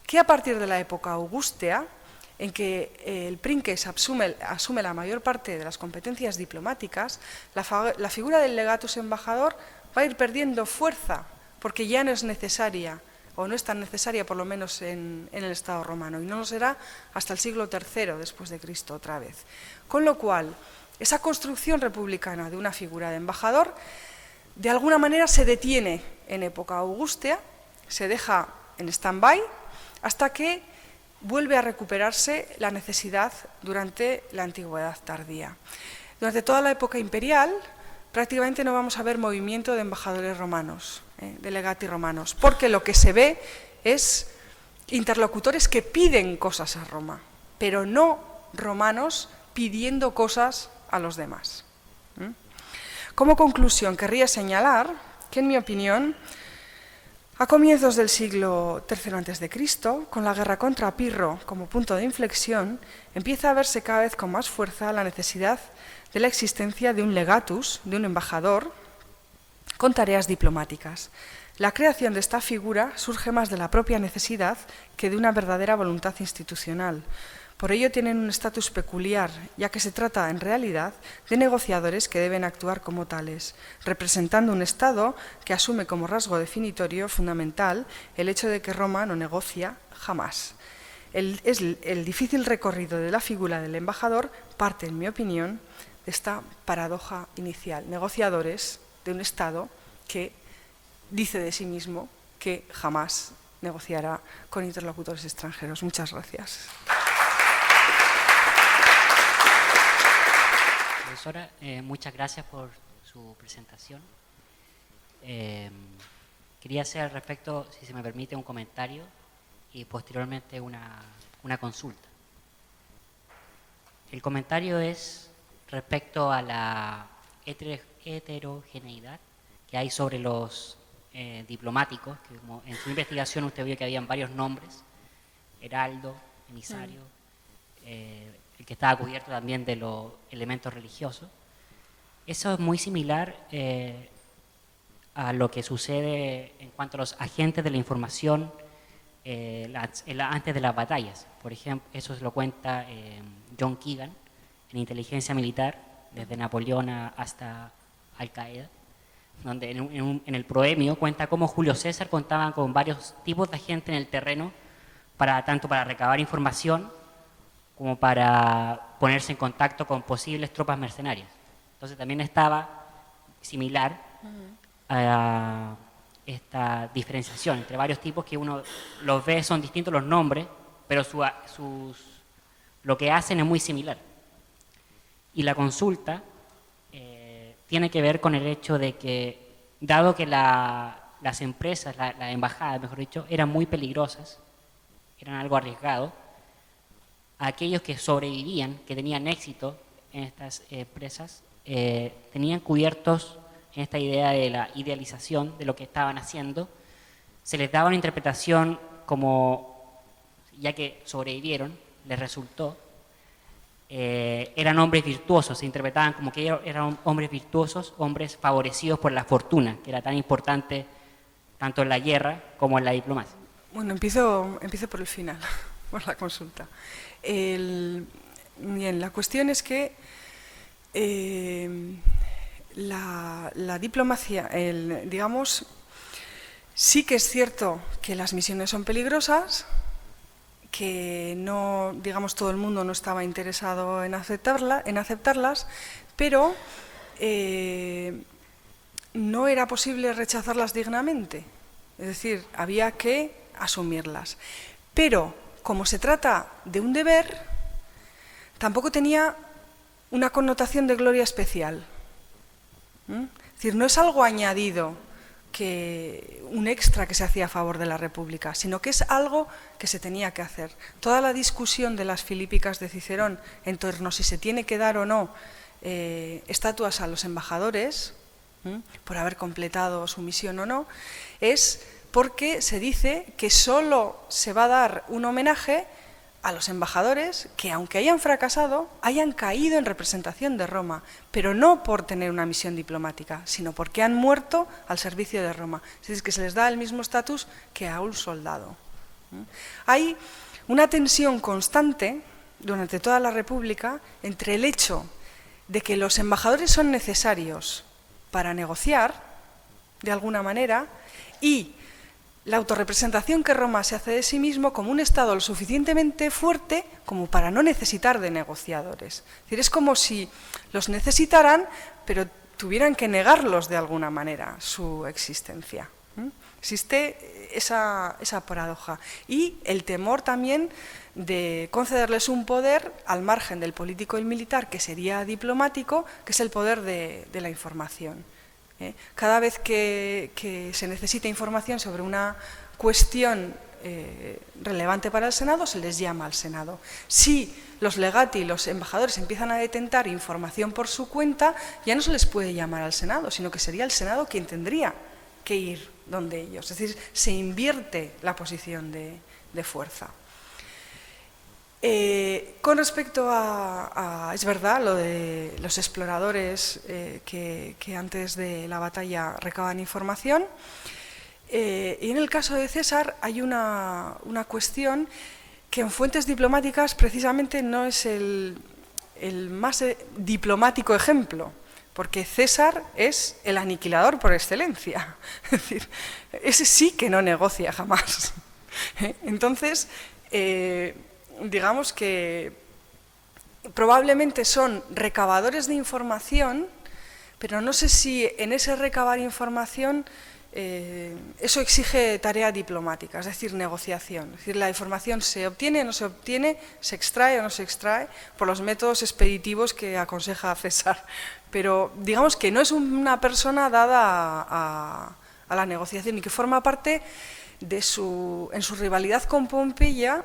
Que a partir de la época augustea, en que el princeps asume la mayor parte de las competencias diplomáticas, la figura del legatus embajador va a ir perdiendo fuerza, porque ya no es necesaria, o no es tan necesaria por lo menos en el Estado romano, y no lo será hasta el siglo III después de Cristo otra vez. Con lo cual, esa construcción republicana de una figura de embajador, de alguna manera se detiene en época augustea, se deja en stand-by, hasta que vuelve a recuperarse la necesidad durante la antigüedad tardía. Durante toda la época imperial, prácticamente no vamos a ver movimiento de embajadores romanos, de legati romanos, porque lo que se ve es interlocutores que piden cosas a Roma, pero no romanos pidiendo cosas a los demás. Como conclusión, querría señalar que, en mi opinión, a comienzos del siglo III a.C., con la guerra contra Pirro como punto de inflexión, empieza a verse cada vez con más fuerza la necesidad de la existencia de un legatus, de un embajador, con tareas diplomáticas. La creación de esta figura surge más de la propia necesidad que de una verdadera voluntad institucional. Por ello tienen un estatus peculiar, ya que se trata en realidad de negociadores que deben actuar como tales, representando un Estado que asume como rasgo definitorio fundamental el hecho de que Roma no negocia jamás. El difícil recorrido de la figura del embajador parte, en mi opinión, de esta paradoja inicial. Negociadores de un Estado que dice de sí mismo que jamás negociará con interlocutores extranjeros. Muchas gracias. Profesora, muchas gracias por su presentación. Quería hacer al respecto, si se me permite, un comentario y posteriormente una consulta. El comentario es respecto a la heterogeneidad que hay sobre los diplomáticos, que como en su investigación usted vio que habían varios nombres: Heraldo, emisario, el que estaba cubierto también de los elementos religiosos. Eso es muy similar a lo que sucede en cuanto a los agentes de la información antes de las batallas. Por ejemplo, eso se lo cuenta John Keegan en Inteligencia Militar, desde Napoleón hasta Al-Qaeda, donde en el proemio cuenta cómo Julio César contaba con varios tipos de agentes en el terreno, tanto para recabar información como para ponerse en contacto con posibles tropas mercenarias. Entonces también estaba similar a esta diferenciación entre varios tipos que uno los ve, son distintos los nombres, pero lo que hacen es muy similar. Y la consulta tiene que ver con el hecho de que, dado que las empresas, las embajadas, mejor dicho, eran muy peligrosas, eran algo arriesgado, aquellos que sobrevivían, que tenían éxito en estas empresas, tenían cubiertos en esta idea de la idealización de lo que estaban haciendo. Se les daba una interpretación como, ya que sobrevivieron, les resultó, eran hombres virtuosos, se interpretaban como que eran hombres virtuosos, hombres favorecidos por la fortuna, que era tan importante tanto en la guerra como en la diplomacia. Bueno, empiezo por el final, por la consulta. Bien, la cuestión es que la diplomacia, digamos, sí que es cierto que las misiones son peligrosas, que no, digamos, todo el mundo no estaba interesado en aceptarlas, pero no era posible rechazarlas dignamente. Es decir, había que asumirlas. Pero, como se trata de un deber, tampoco tenía una connotación de gloria especial. Es decir, no es algo añadido, un extra que se hacía a favor de la República, sino que es algo que se tenía que hacer. Toda la discusión de las Filípicas de Cicerón en torno a si se tiene que dar o no estatuas a los embajadores, por haber completado su misión o no, es porque se dice que solo se va a dar un homenaje a los embajadores que, aunque hayan fracasado, hayan caído en representación de Roma, pero no por tener una misión diplomática, sino porque han muerto al servicio de Roma. Es decir, que se les da el mismo estatus que a un soldado. Hay una tensión constante durante toda la República entre el hecho de que los embajadores son necesarios para negociar, de alguna manera, y la autorrepresentación que Roma se hace de sí mismo como un Estado lo suficientemente fuerte como para no necesitar de negociadores. Es decir, es como si los necesitaran, pero tuvieran que negarlos de alguna manera su existencia. Existe esa paradoja. Y el temor también de concederles un poder al margen del político y el militar, que sería diplomático, que es el poder de la información. Cada vez que se necesita información sobre una cuestión relevante para el Senado, se les llama al Senado. Si los legati y los embajadores empiezan a detentar información por su cuenta, ya no se les puede llamar al Senado, sino que sería el Senado quien tendría que ir donde ellos. Es decir, se invierte la posición de fuerza. Con respecto es verdad, lo de los exploradores que antes de la batalla recaban información. Y en el caso de César hay una cuestión que en fuentes diplomáticas precisamente no es el más diplomático ejemplo, porque César es el aniquilador por excelencia. Es decir, ese sí que no negocia jamás. Entonces, digamos que probablemente son recabadores de información, pero no sé si en ese recabar información eso exige tarea diplomática, es decir, negociación. Es decir, la información se obtiene o no se obtiene, se extrae o no se extrae por los métodos expeditivos que aconseja César. Pero digamos que no es una persona dada a la negociación y que forma parte en su rivalidad con Pompeyo,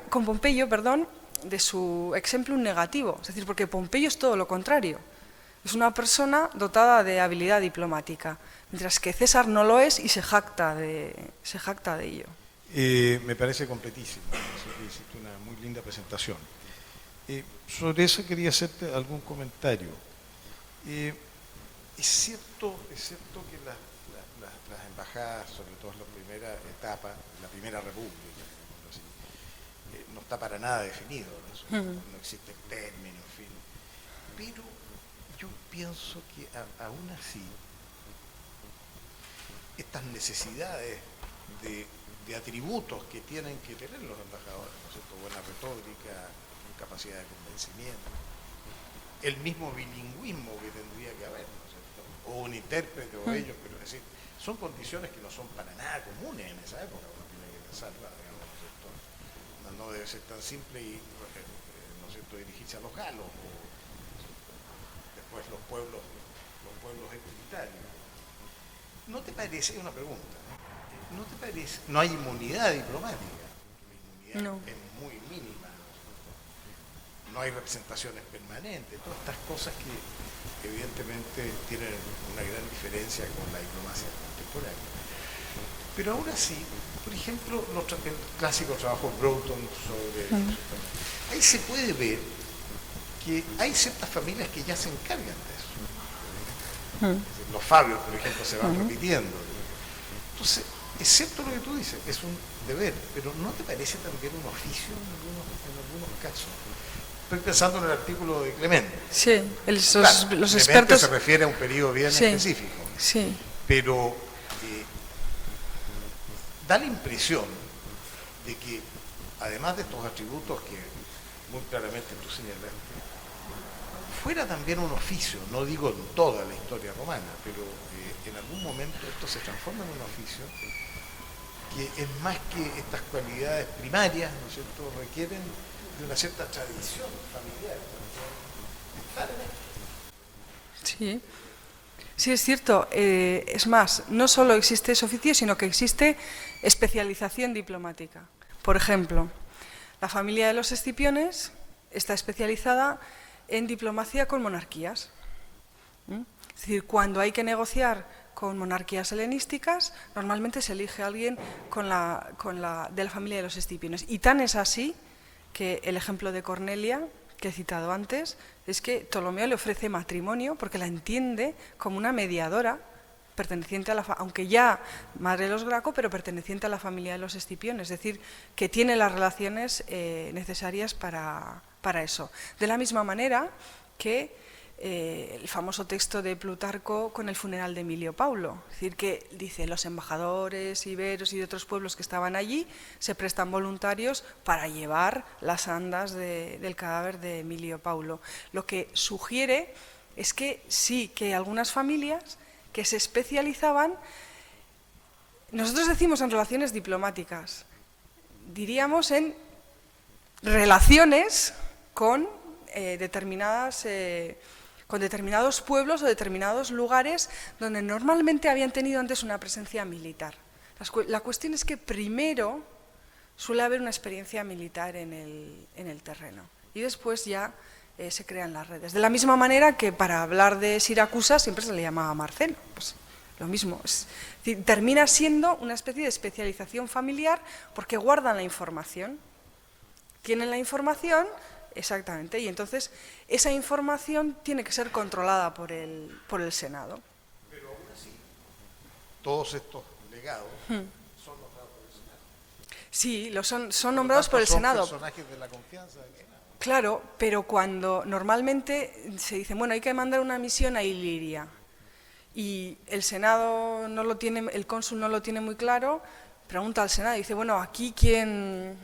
de su exemplum negativo. Es decir, porque Pompeyo es todo lo contrario. Es una persona dotada de habilidad diplomática, mientras que César no lo es y se jacta de ello. Me parece completísimo, hiciste una muy linda presentación. Sobre eso quería hacerte algún comentario. Es cierto que las embajadas, sobre todo en la primera etapa, la primera república, así, no está para nada definido, no existe término, en fin. Pero yo pienso que aún así estas necesidades de atributos que tienen que tener los embajadores, ¿no es cierto? Buena retórica, capacidad de convencimiento, el mismo bilingüismo que tendría que haber, ¿no es cierto? O un intérprete o ellos, pero es decir, son condiciones que no son para nada comunes en esa época, uno tiene que pensarla, digamos, ¿no es cierto? No debe ser tan simple y, ¿no es cierto?, dirigirse a los galos, o después los pueblos trinitarios. ¿No te parece, una pregunta, ¿no te parece, no hay inmunidad diplomática? La inmunidad es muy mínima, no hay representaciones permanentes, todas estas cosas que evidentemente tienen una gran diferencia con la diplomacia contemporánea. Pero aún así, por ejemplo, el clásico trabajo de Broughton sobre... Ahí se puede ver que hay ciertas familias que ya se encargan de eso. Los Fabios, por ejemplo, se van repitiendo. Entonces, es cierto lo que tú dices, es un deber, pero ¿no te parece también un oficio en algunos casos? Estoy pensando en el artículo de Clemente. Sí, claro, los Clemente expertos... se refiere a un periodo bien específico. Sí. Pero da la impresión de que, además de estos atributos que muy claramente tú señalaste, fuera también un oficio, no digo en toda la historia romana, pero en algún momento esto se transforma en un oficio que es más que estas cualidades primarias, ¿no es cierto?, requieren de una cierta tradición familiar. Sí. Sí, es cierto. Es más, no solo existe ese oficio, sino que existe especialización diplomática. Por ejemplo, la familia de los Escipiones está especializada en diplomacia con monarquías. Es decir, cuando hay que negociar con monarquías helenísticas, normalmente se elige a alguien de la familia de los Escipiones. Y tan es así que el ejemplo de Cornelia, que he citado antes, es que Ptolomeo le ofrece matrimonio porque la entiende como una mediadora perteneciente a aunque ya madre de los Graco, pero perteneciente a la familia de los Escipiones, es decir, que tiene las relaciones necesarias para eso. De la misma manera que el famoso texto de Plutarco con el funeral de Emilio Paulo, es decir, que dice los embajadores iberos y de otros pueblos que estaban allí se prestan voluntarios para llevar las andas del cadáver de Emilio Paulo. Lo que sugiere es que sí, que algunas familias que se especializaban, nosotros decimos en relaciones diplomáticas, diríamos en relaciones con determinados pueblos o determinados lugares donde normalmente habían tenido antes una presencia militar. La cuestión es que primero suele haber una experiencia militar en el terreno y después ya se crean las redes. De la misma manera que para hablar de Siracusa siempre se le llamaba Marcelo, pues lo mismo. Termina siendo una especie de especialización familiar porque guardan la información. tienen la información, exactamente, y entonces esa información tiene que ser controlada por el Senado. Pero aún así, todos estos legados son nombrados por el Senado. Sí, son Por lo nombrados tanto, por el son Senado. personajes de la confianza del Senado. Claro, pero cuando normalmente se dice, bueno, hay que mandar una misión a Iliria y el Senado no lo tiene, el cónsul no lo tiene muy claro, pregunta al Senado y dice, bueno, aquí quién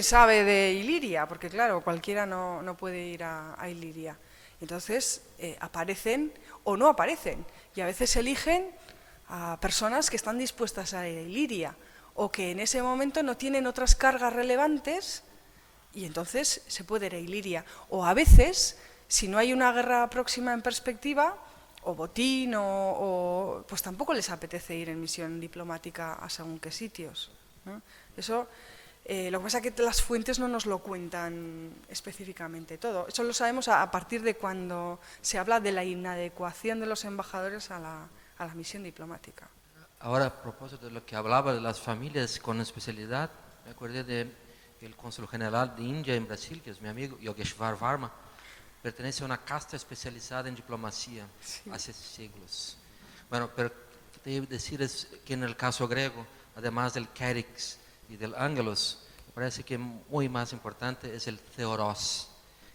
sabe de Iliria, porque claro, cualquiera no puede ir a Iliria. Entonces aparecen o no aparecen y a veces eligen a personas que están dispuestas a ir a Iliria o que en ese momento no tienen otras cargas relevantes. Y entonces se puede ir a Iliria. O a veces, si no hay una guerra próxima en perspectiva, o botín, pues tampoco les apetece ir en misión diplomática a según qué sitios, ¿no? Eso, lo que pasa es que las fuentes no nos lo cuentan específicamente todo. Eso lo sabemos a partir de cuando se habla de la inadecuación de los embajadores a la misión diplomática. Ahora, a propósito de lo que hablaba de las familias con especialidad, me acordé de el cónsul general de India en Brasil, que es mi amigo Yogeshwar Varma, pertenece a una casta especializada en diplomacia hace siglos. Bueno, pero lo que te iba a decir es que en el caso griego, además del Kerix y del Angelos, me parece que muy más importante es el Theoros,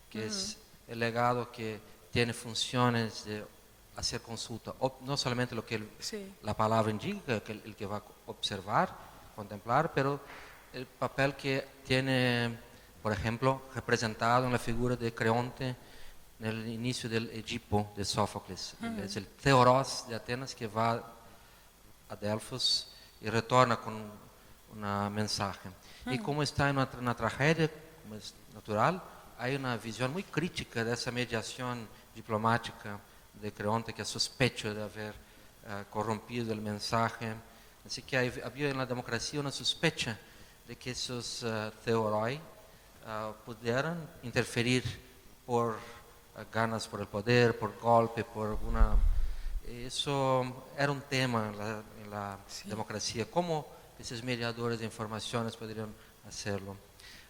que es el legado que tiene funciones de hacer consulta, no solamente lo que la palabra indica, que el que va a observar, contemplar, pero el papel que tiene, por ejemplo, representado en la figura de Creonte en el inicio del Edipo de Sófocles. Es el Theoros de Atenas que va a Delfos y retorna con un mensaje. Y como está en una tragedia, como es natural, hay una visión muy crítica de esa mediación diplomática de Creonte, que sospecha de haber corrompido el mensaje. Así que había en la democracia una sospecha de que esos theoroi pudieran interferir por ganas por el poder, por golpe, por alguna... Eso era un tema en la democracia. ¿Cómo esos mediadores de informaciones podrían hacerlo?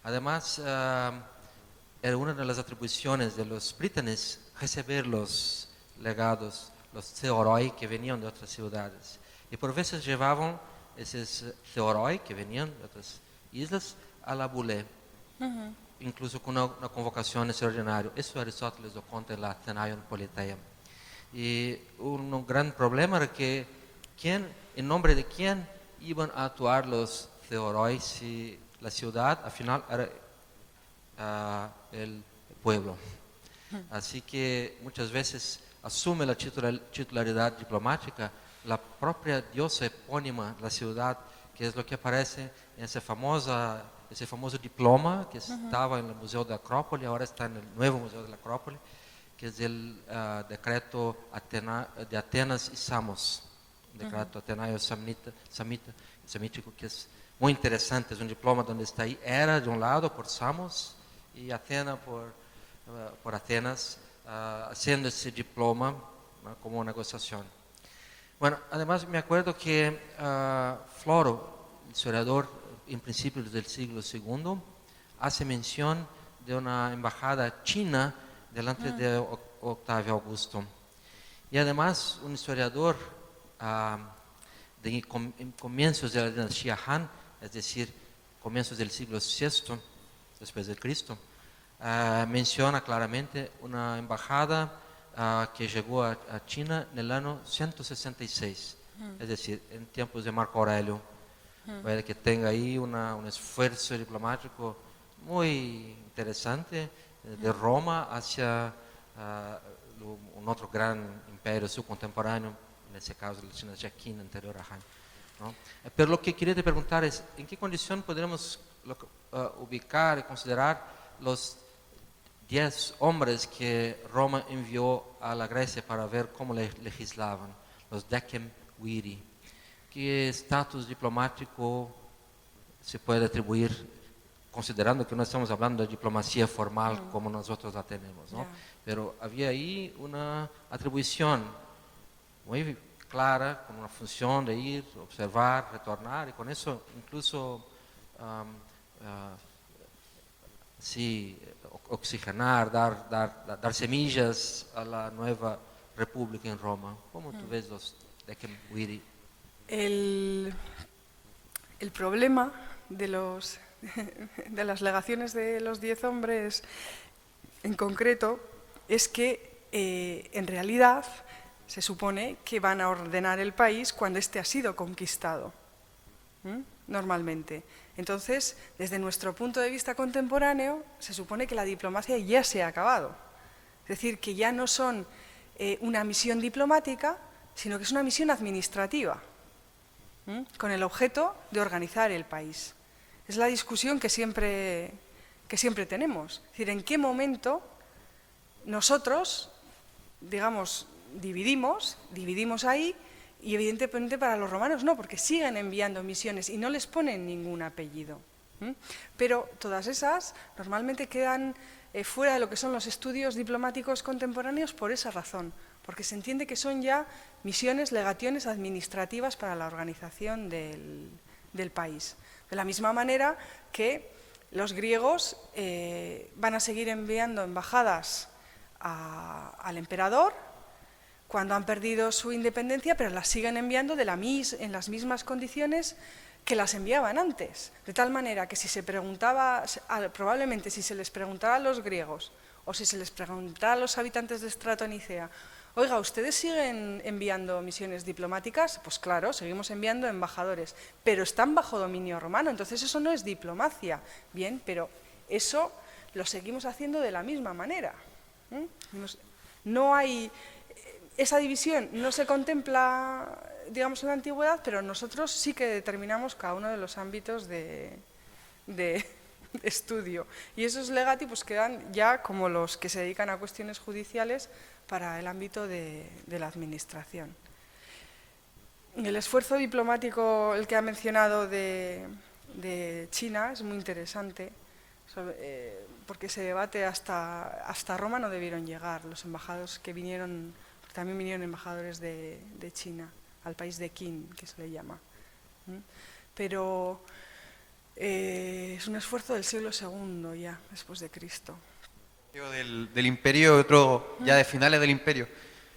Además, era una de las atribuciones de los britanes recibir los legados, los theoroi que venían de otras ciudades. Y por veces llevaban esos theoroi que venían de otras islas a la Bulé, incluso con una convocación extraordinaria. Eso Aristóteles lo cuenta en la Athenaion Politeia. Y un gran problema era que en nombre de quién iban a actuar los theoroi si la ciudad al final era el pueblo. Así que muchas veces asume la titularidad diplomática la propia diosa epónima de la ciudad, que es lo que aparece en ese famoso diploma que estaba en el Museo de Acrópolis, ahora está en el nuevo Museo de la Acrópolis, que es el decreto de Atenas y Samos, decreto atenaio samítico, que es muy interesante. Es un diploma donde está ahí Hera de un lado por Samos y Atenas por Atenas, haciendo ese diploma, ¿no?, como negociación. Bueno, además me acuerdo que Floro, el historiador en principios del siglo II, hace mención de una embajada china delante de Octavio Augusto. Y además un historiador de comienzos de la dinastía Han, es decir, comienzos del siglo VI después de Cristo, menciona claramente una embajada que llegó a China en el año 166, es decir, en tiempos de Marco Aurelio. Puede que tenga ahí un esfuerzo diplomático muy interesante de Roma hacia un otro gran imperio subcontemporáneo, en ese caso la dinastía Qin anterior a Han, ¿no? Pero lo que quería te preguntar es, ¿en qué condición podremos ubicar y considerar los 10 hombres que Roma envió a la Grecia para ver cómo legislaban, los Decem Viri? ¿Qué estatus diplomático se puede atribuir, considerando que no estamos hablando de diplomacia formal como nosotros la tenemos, ¿no? Pero había ahí una atribución muy clara, con una función de ir, observar, retornar, y con eso incluso sí, oxigenar, dar semillas a la nueva república en Roma. ¿Cómo tú ves los Decem Viri? El problema de las legaciones de los 10 hombres en concreto es que en realidad se supone que van a ordenar el país cuando éste ha sido conquistado, normalmente. Entonces, desde nuestro punto de vista contemporáneo, se supone que la diplomacia ya se ha acabado. Es decir, que ya no son una misión diplomática, sino que es una misión administrativa, con el objeto de organizar el país. Es la discusión que siempre tenemos. Es decir, ¿en qué momento nosotros, digamos, dividimos ahí? Y evidentemente para los romanos no, porque siguen enviando misiones y no les ponen ningún apellido. Pero todas esas normalmente quedan fuera de lo que son los estudios diplomáticos contemporáneos por esa razón, porque se entiende que son ya misiones, legaciones administrativas para la organización del país. De la misma manera que los griegos van a seguir enviando embajadas al emperador cuando han perdido su independencia, pero las siguen enviando en las mismas condiciones que las enviaban antes. De tal manera que si se preguntaba, probablemente si se les preguntara a los griegos o si se les preguntara a los habitantes de Estrato-Nicea, oiga, ¿ustedes siguen enviando misiones diplomáticas? Pues claro, seguimos enviando embajadores, pero están bajo dominio romano, entonces eso no es diplomacia. Bien, pero eso lo seguimos haciendo de la misma manera. No hay... Esa división no se contempla, digamos, en la antigüedad, pero nosotros sí que determinamos cada uno de los ámbitos de estudio. Y esos legati pues quedan ya como los que se dedican a cuestiones judiciales para el ámbito de la administración. El esfuerzo diplomático, el que ha mencionado de China, es muy interesante, porque se debate hasta Roma no debieron llegar los embajadores que vinieron. También vinieron embajadores de China, al país de Qin, que se le llama. Pero es un esfuerzo del siglo II ya, después de Cristo. Del imperio y otro ya de finales del imperio.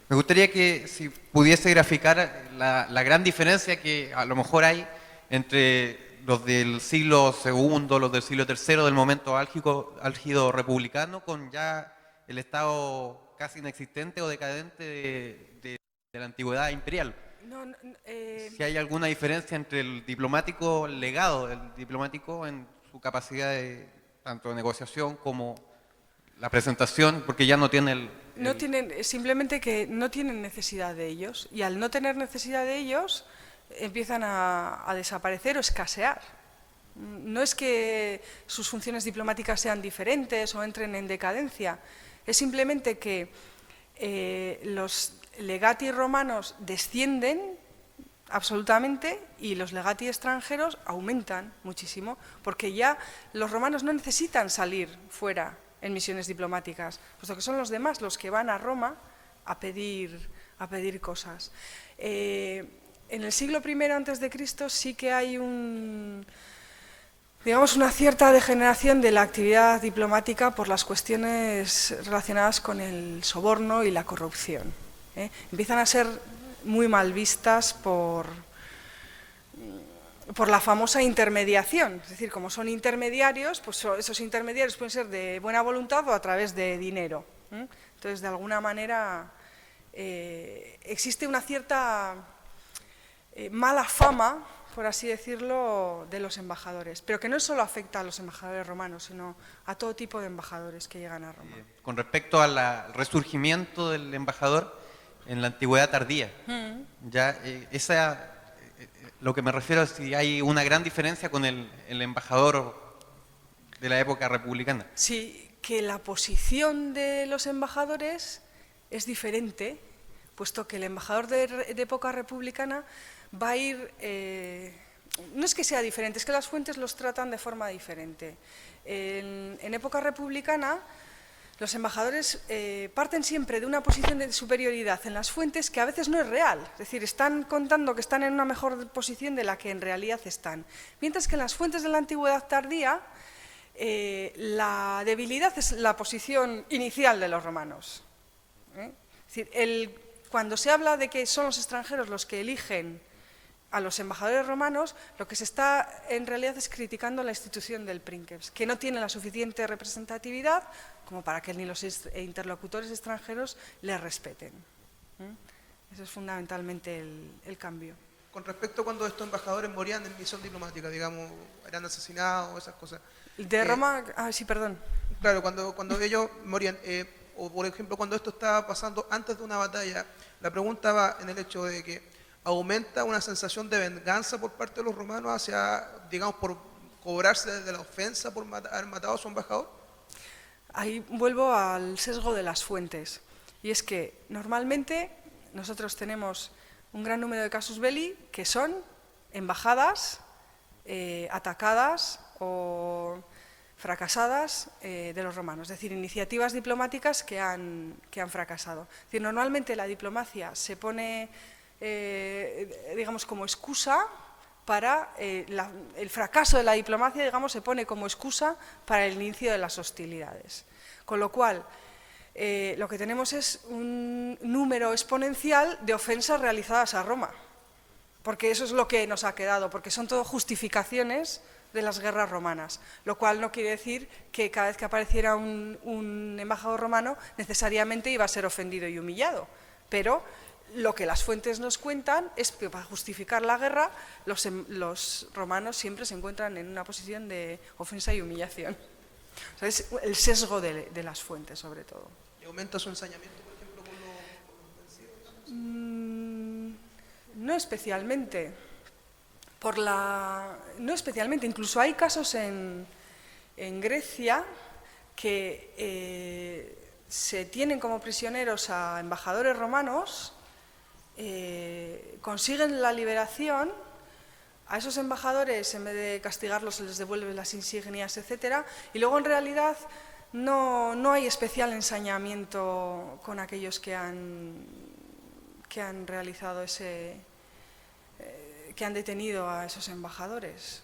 Me gustaría que si pudiese graficar la gran diferencia que a lo mejor hay entre los del siglo II, los del siglo III, del momento álgido republicano, con ya el Estado casi inexistente o decadente de la antigüedad imperial. Si hay alguna diferencia entre el diplomático legado, el diplomático en su capacidad de tanto de negociación como la presentación, porque ya no tiene No tienen, simplemente que no tienen necesidad de ellos, y al no tener necesidad de ellos empiezan a desaparecer o escasear. No es que sus funciones diplomáticas sean diferentes o entren en decadencia, es simplemente que los legati romanos descienden absolutamente y los legati extranjeros aumentan muchísimo, porque ya los romanos no necesitan salir fuera en misiones diplomáticas, puesto que son los demás los que van a Roma a pedir cosas. En el siglo I a.C. sí que hay digamos, una cierta degeneración de la actividad diplomática por las cuestiones relacionadas con el soborno y la corrupción. Empiezan a ser muy mal vistas por la famosa intermediación. Es decir, como son intermediarios, pues esos intermediarios pueden ser de buena voluntad o a través de dinero. Entonces, de alguna manera, existe una cierta mala fama, por así decirlo, de los embajadores, pero que no solo afecta a los embajadores romanos, sino a todo tipo de embajadores que llegan a Roma. Con respecto al resurgimiento del embajador en la antigüedad tardía, ya lo que me refiero es si hay una gran diferencia con el embajador de la época republicana. Sí, que la posición de los embajadores es diferente, puesto que el embajador de época republicana va a ir, no es que sea diferente, es que las fuentes los tratan de forma diferente. En época republicana, los embajadores parten siempre de una posición de superioridad en las fuentes que a veces no es real, es decir, están contando que están en una mejor posición de la que en realidad están. Mientras que en las fuentes de la antigüedad tardía, la debilidad es la posición inicial de los romanos. Es decir, cuando se habla de que son los extranjeros los que eligen a los embajadores romanos, lo que se está en realidad es criticando la institución del princeps, que no tiene la suficiente representatividad como para que ni los interlocutores extranjeros le respeten. Eso es fundamentalmente el cambio. Con respecto a cuando estos embajadores morían en misión diplomática, digamos, eran asesinados, esas cosas. De Roma, sí, perdón. Claro, cuando ellos morían, o por ejemplo cuando esto estaba pasando antes de una batalla, la pregunta va en el hecho de que aumenta una sensación de venganza por parte de los romanos hacia, digamos, por cobrarse de la ofensa por haber matado a su embajador. Ahí vuelvo al sesgo de las fuentes. Y es que normalmente nosotros tenemos un gran número de casus belli que son embajadas atacadas o fracasadas de los romanos, es decir, iniciativas diplomáticas que han fracasado. Es decir, normalmente la diplomacia se pone, digamos, como excusa para el fracaso de la diplomacia, digamos, se pone como excusa para el inicio de las hostilidades. Con lo cual, lo que tenemos es un número exponencial de ofensas realizadas a Roma, porque eso es lo que nos ha quedado, porque son todo justificaciones de las guerras romanas, lo cual no quiere decir que cada vez que apareciera un embajador romano necesariamente iba a ser ofendido y humillado, pero lo que las fuentes nos cuentan es que para justificar la guerra los romanos siempre se encuentran en una posición de ofensa y humillación. O sea, es el sesgo de las fuentes, sobre todo. ¿Y aumenta su ensañamiento, por ejemplo, con los vencidos? No especialmente. No especialmente. Incluso hay casos en Grecia que se tienen como prisioneros a embajadores romanos, consiguen la liberación. A esos embajadores, en vez de castigarlos, se les devuelven las insignias, etc. Y luego, en realidad, no hay especial ensañamiento con aquellos que han realizado que han detenido a esos embajadores.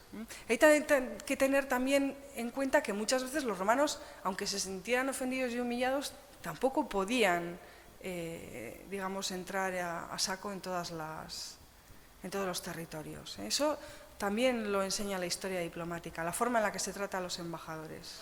Hay que tener también en cuenta que muchas veces los romanos, aunque se sintieran ofendidos y humillados, tampoco podían, digamos, entrar a saco en todos los territorios. Eso también lo enseña la historia diplomática, la forma en la que se trata a los embajadores.